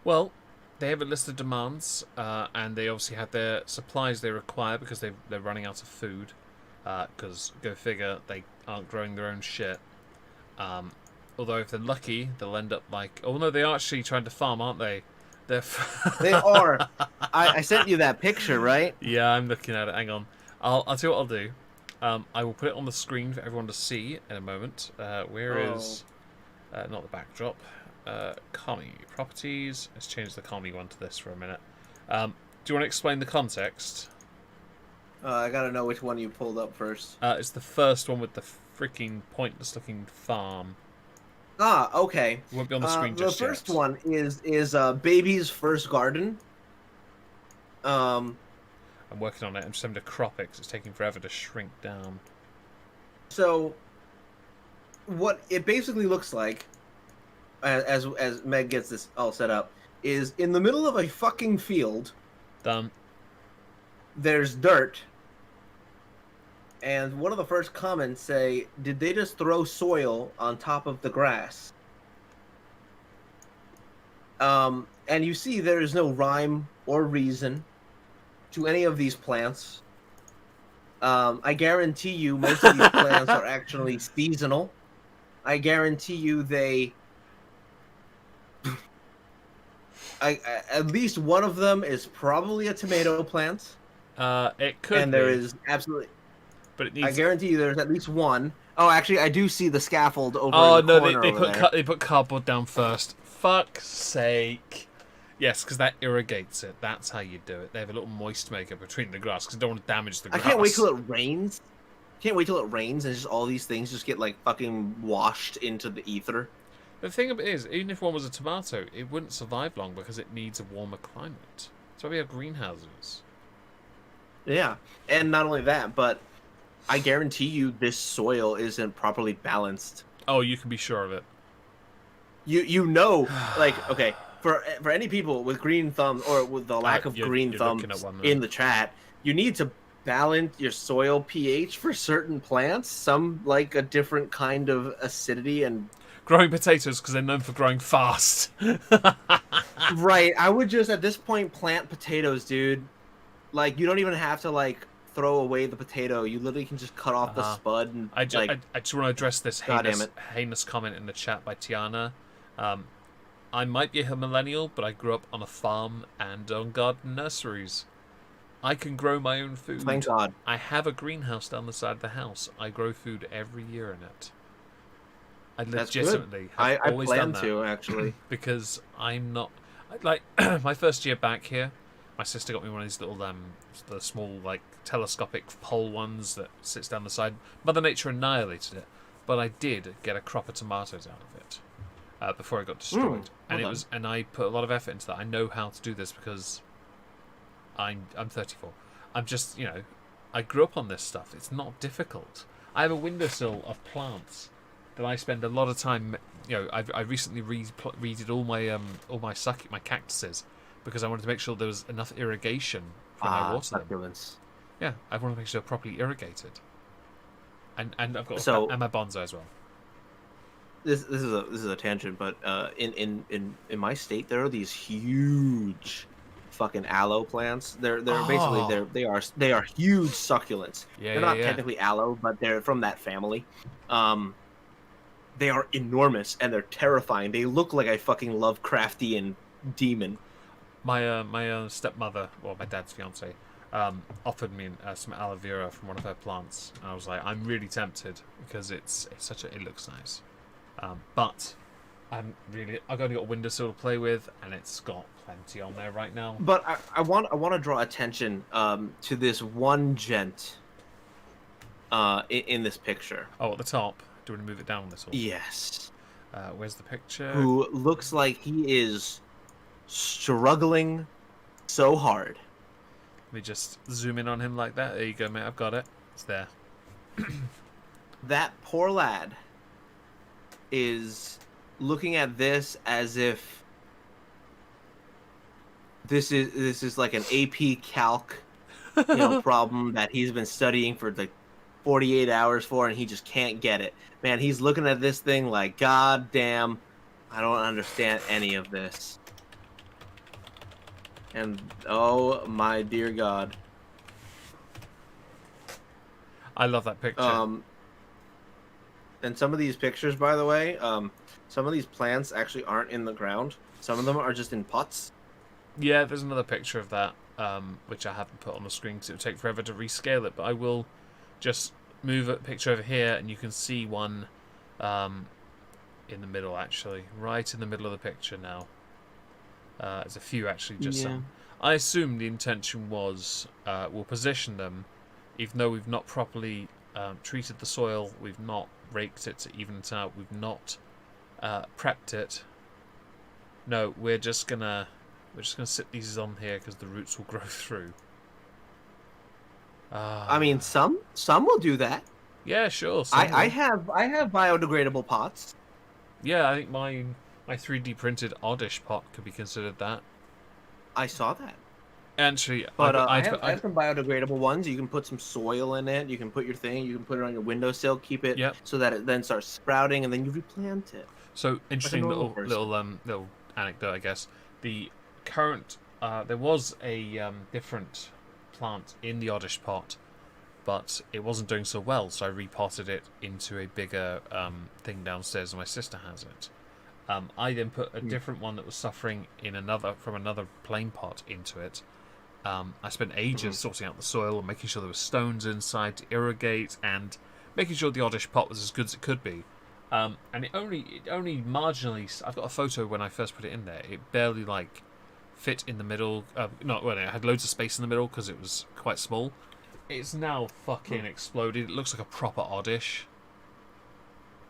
Speaker 2: Well, they have a list of demands, and they obviously have their supplies they require because they're running out of food. Because, go figure, they aren't growing their own shit. Although if they're lucky, they'll end up like... Oh, no, they are actually trying to farm, aren't they?
Speaker 1: They are. I sent you that picture, right?
Speaker 2: Yeah, I'm looking at it. Hang on. I'll tell you what I'll do. I will put it on the screen for everyone to see in a moment. Where is... not the backdrop. Commie properties. Let's change the commie one to this for a minute. Do you want to explain the context?
Speaker 1: I gotta know which one you pulled up first.
Speaker 2: It's the first one with the freaking pointless-looking farm.
Speaker 1: Ah, okay.
Speaker 2: It won't be on the screen just
Speaker 1: yet. The first
Speaker 2: yet.
Speaker 1: one is Baby's First Garden.
Speaker 2: I'm working on it. I'm just having to crop it because it's taking forever to shrink down.
Speaker 1: So, what it basically looks like, as Meg gets this all set up, is in the middle of a fucking field.
Speaker 2: Done.
Speaker 1: There's dirt. And one of the first comments say, did they just throw soil on top of the grass? And you see there is no rhyme or reason to any of these plants. I guarantee you most of these plants are actually seasonal. I guarantee you they... at least one of them is probably a tomato plant.
Speaker 2: It could
Speaker 1: and there is absolutely...
Speaker 2: But it needs...
Speaker 1: I guarantee you there's at least one. Oh, actually, I do see the scaffold over in
Speaker 2: no,
Speaker 1: the corner
Speaker 2: they put cardboard down first. Fuck's sake. Yes, because that irrigates it. That's how you do it. They have a little moist maker between the grass because they don't want to damage the grass.
Speaker 1: I can't wait till it rains. Can't wait till it rains and just all these things just get like fucking washed into the ether.
Speaker 2: The thing of it is, even if one was a tomato, it wouldn't survive long because it needs a warmer climate. That's why we have greenhouses.
Speaker 1: Yeah, and not only that, but I guarantee you this soil isn't properly balanced.
Speaker 2: Oh, you can be sure of it.
Speaker 1: You know, like, okay, for any people with green thumb or with the lack of green thumbs in the chat, you need to balance your soil pH for certain plants. Some like a different kind of acidity and...
Speaker 2: Growing potatoes because they're known for growing fast.
Speaker 1: Right, I would just, at this point, plant potatoes, dude. Like, you don't even have to, like, throw away the potato. You literally can just cut off the spud. And,
Speaker 2: I just want to address this heinous comment in the chat by Tiana. I might be a millennial, but I grew up on a farm and on garden nurseries. I can grow my own food.
Speaker 1: Thank God.
Speaker 2: I have a greenhouse down the side of the house. I grow food every year in it. I legitimately have always done that.
Speaker 1: I plan to, actually.
Speaker 2: Because I'm not... Like, my first year back here, my sister got me one of these little, the small, like, telescopic pole ones that sits down the side. Mother Nature annihilated it. But I did get a crop of tomatoes out of it before it got destroyed. And I put a lot of effort into that. I know how to do this because... I'm 34. I'm just, I grew up on this stuff. It's not difficult. I have a windowsill of plants that I spend a lot of time. I recently redid all my cactuses because I wanted to make sure there was enough irrigation when I water them. Yeah, I want to make sure they're properly irrigated. And I've got and my bonsai as well.
Speaker 1: This is a tangent, but in my state there are these huge fucking aloe plants. They're basically they are huge succulents. They're not technically aloe, but they're from that family. They are enormous and they're terrifying. They look like a fucking Lovecraftian demon.
Speaker 2: My stepmother, well, my dad's fiance, offered me some aloe vera from one of her plants, and I was like, I'm really tempted because it looks nice, but I've only got a windowsill to play with, and it's got plenty on there right now.
Speaker 1: But I want to draw attention to this one gent in this picture.
Speaker 2: Oh, at the top. Do you want to move it down this one?
Speaker 1: Yes.
Speaker 2: Where's the picture?
Speaker 1: Who looks like he is struggling so hard.
Speaker 2: Let me just zoom in on him like that. There you go, mate. I've got it. It's there.
Speaker 1: That poor lad is looking at this as if this is like an AP Calc problem that he's been studying for like 48 hours for, and he just can't get it. Man, he's looking at this thing like, God damn, I don't understand any of this. And oh my dear God.
Speaker 2: I love that picture.
Speaker 1: And some of these pictures, by the way, some of these plants actually aren't in the ground. Some of them are just in pots.
Speaker 2: Yeah, there's another picture of that, which I haven't put on the screen because it would take forever to rescale it, but I will just move a picture over here, and you can see one in the middle, actually. Right in the middle of the picture now. There's a few, actually, just some. I assume the intention was we'll position them, even though we've not properly treated the soil, we've not raked it to even it out, we've not prepped it. No, we're just gonna sit these on here because the roots will grow through.
Speaker 1: I mean, some will do that.
Speaker 2: Yeah, sure.
Speaker 1: I have biodegradable pots.
Speaker 2: Yeah, I think my 3D printed oddish pot could be considered that.
Speaker 1: I saw that.
Speaker 2: Actually,
Speaker 1: but I have some biodegradable ones. You can put some soil in it. You can put your thing. You can put it on your windowsill. Keep it so that it then starts sprouting, and then you replant it.
Speaker 2: So interesting little anecdote, I guess. The current there was a different plant in the oddish pot, but it wasn't doing so well, so I repotted it into a bigger thing downstairs, and my sister has it. I then put a different one that was suffering from another plain pot into it. I spent ages sorting out the soil and making sure there were stones inside to irrigate, and making sure the oddish pot was as good as it could be. And it only marginally. I've got a photo when I first put it in there. It barely fit in the middle. It had loads of space in the middle because it was quite small. It's now fucking exploded. It looks like a proper oddish.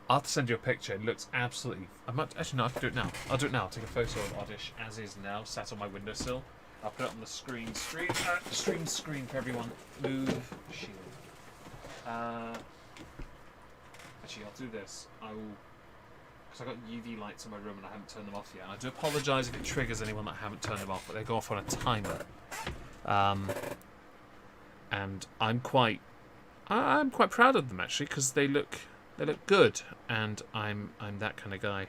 Speaker 2: I'll have to send you a picture. It looks absolutely... I can do it now. I'll do it now. I'll take a photo of oddish as is now, sat on my windowsill. I'll put it on the screen for everyone. Move shield. Actually, I'll do this. I will... Because I've got UV lights in my room and I haven't turned them off yet. And I do apologise if it triggers anyone that I haven't turned them off, but they go off on a timer. And I'm quite proud of them, actually, because they look good, and I'm that kind of guy.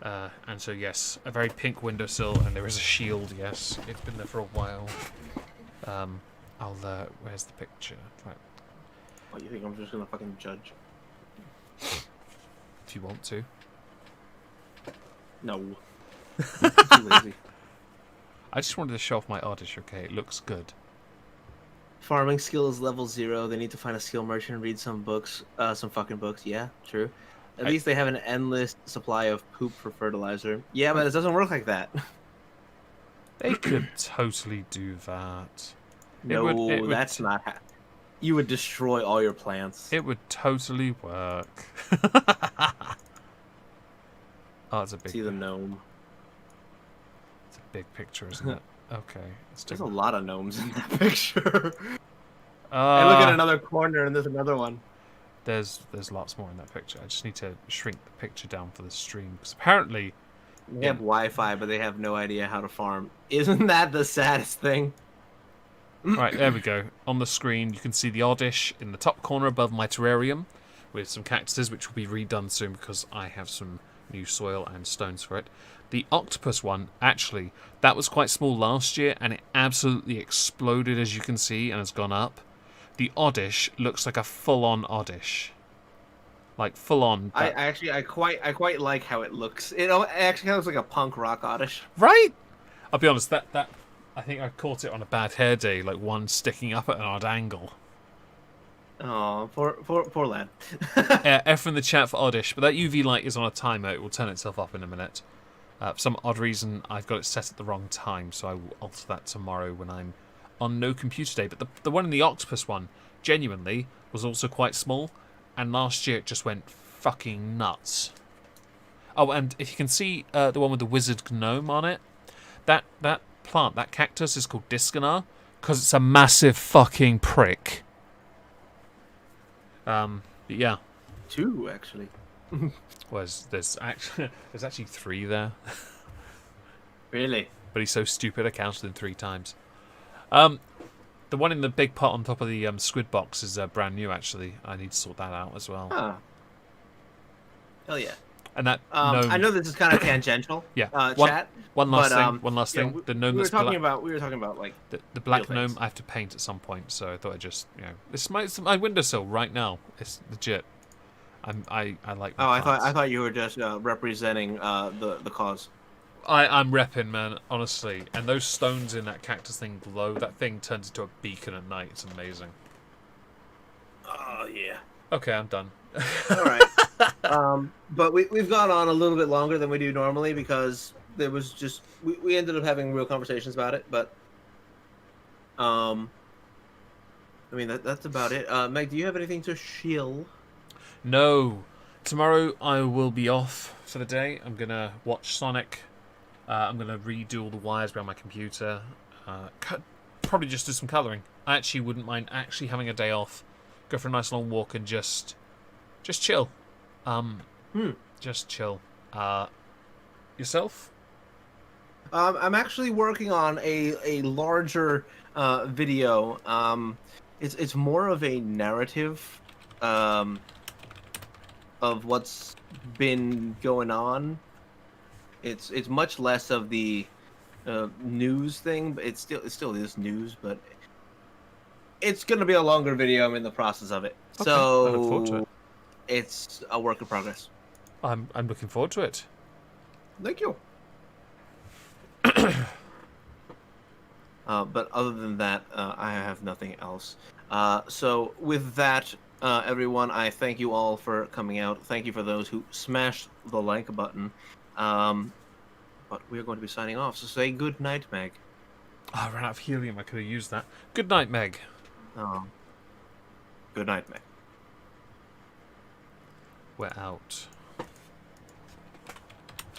Speaker 2: And so yes, a very pink windowsill, and there is a shield. Yes, it's been there for a while. Where's the picture? Right.
Speaker 1: What, you think I'm just gonna fucking judge?
Speaker 2: If you want to.
Speaker 1: No. Too lazy.
Speaker 2: I just wanted to show off my Oddish, okay? It looks good.
Speaker 1: Farming skill is level 0. They need to find a skill merchant and read some books. Some fucking books. Yeah, true. At least they have an endless supply of poop for fertilizer. Yeah, but it doesn't work like that.
Speaker 2: They could totally do that.
Speaker 1: No, that's not how... You would destroy all your plants.
Speaker 2: It would totally work. Oh, it's a big...
Speaker 1: See the gnome.
Speaker 2: It's a big picture, isn't it? Okay.
Speaker 1: There's a lot of gnomes in that picture. I look at another corner and there's another one.
Speaker 2: There's lots more in that picture. I just need to shrink the picture down for the stream, because apparently...
Speaker 1: They have Wi-Fi, but they have no idea how to farm. Isn't that the saddest thing?
Speaker 2: Right, there we go. On the screen, you can see the Oddish in the top corner above my terrarium, with some cactuses, which will be redone soon because I have some new soil and stones for it. The octopus one, actually, that was quite small last year, and it absolutely exploded, as you can see, and has gone up. The Oddish looks like a full-on Oddish. Like, full-on.
Speaker 1: I quite like how it looks. It actually looks like a punk rock Oddish.
Speaker 2: Right? I'll be honest, that I think I caught it on a bad hair day, like one sticking up at an odd angle.
Speaker 1: Oh, poor lad.
Speaker 2: F in the chat for Oddish, but that UV light is on a timer. It will turn itself off in a minute. For some odd reason, I've got it set at the wrong time, so I will alter that tomorrow when I'm on no computer day. But the one in the octopus one, genuinely, was also quite small, and last year it just went fucking nuts. Oh, and if you can see the one with the wizard gnome on it, that plant, that cactus, is called Discanar, because it's a massive fucking prick. But yeah.
Speaker 1: 2, actually.
Speaker 2: There's actually 3 there.
Speaker 1: Really?
Speaker 2: But he's so stupid I counted them 3 times. The one in the big pot on top of the squid box is brand new, actually. I need to sort that out as well.
Speaker 1: Huh. Hell yeah.
Speaker 2: And that
Speaker 1: I know this is kind of tangential.
Speaker 2: Yeah.
Speaker 1: Chat.
Speaker 2: One last thing. The gnome
Speaker 1: we were talking about like
Speaker 2: the black gnome. I have to paint at some point, so I thought I'd just it's my windowsill right now. It's legit. I like.
Speaker 1: I thought you were just representing the cause.
Speaker 2: I'm repping, man, honestly. And those stones in that cactus thing glow. That thing turns into a beacon at night. It's amazing.
Speaker 1: Oh yeah.
Speaker 2: Okay, I'm done.
Speaker 1: All right. But we've gone on a little bit longer than we do normally because there was just we ended up having real conversations about it. But I mean that's about it. Meg, do you have anything to shill?
Speaker 2: No. Tomorrow I will be off for the day. I'm gonna watch Sonic. I'm gonna redo all the wires around my computer. Probably just do some colouring. I actually wouldn't mind actually having a day off. Go for a nice long walk and just chill. Just chill. Yourself?
Speaker 1: I'm actually working on a larger video. It's more of a narrative of what's been going on. It's much less of the news thing, but it still is news, but it's gonna be a longer video. I'm in the process of it,
Speaker 2: okay.
Speaker 1: so
Speaker 2: I look forward to it.
Speaker 1: It's a work in progress.
Speaker 2: I'm looking forward to it.
Speaker 1: Thank you. But other than that, I have nothing else. So with that, everyone, I thank you all for coming out. Thank you for those who smashed the like button. But we're going to be signing off, so say good night, Meg.
Speaker 2: Oh, I ran out of helium. I could have used that. Good night, Meg.
Speaker 1: Good night, Meg.
Speaker 2: We're out.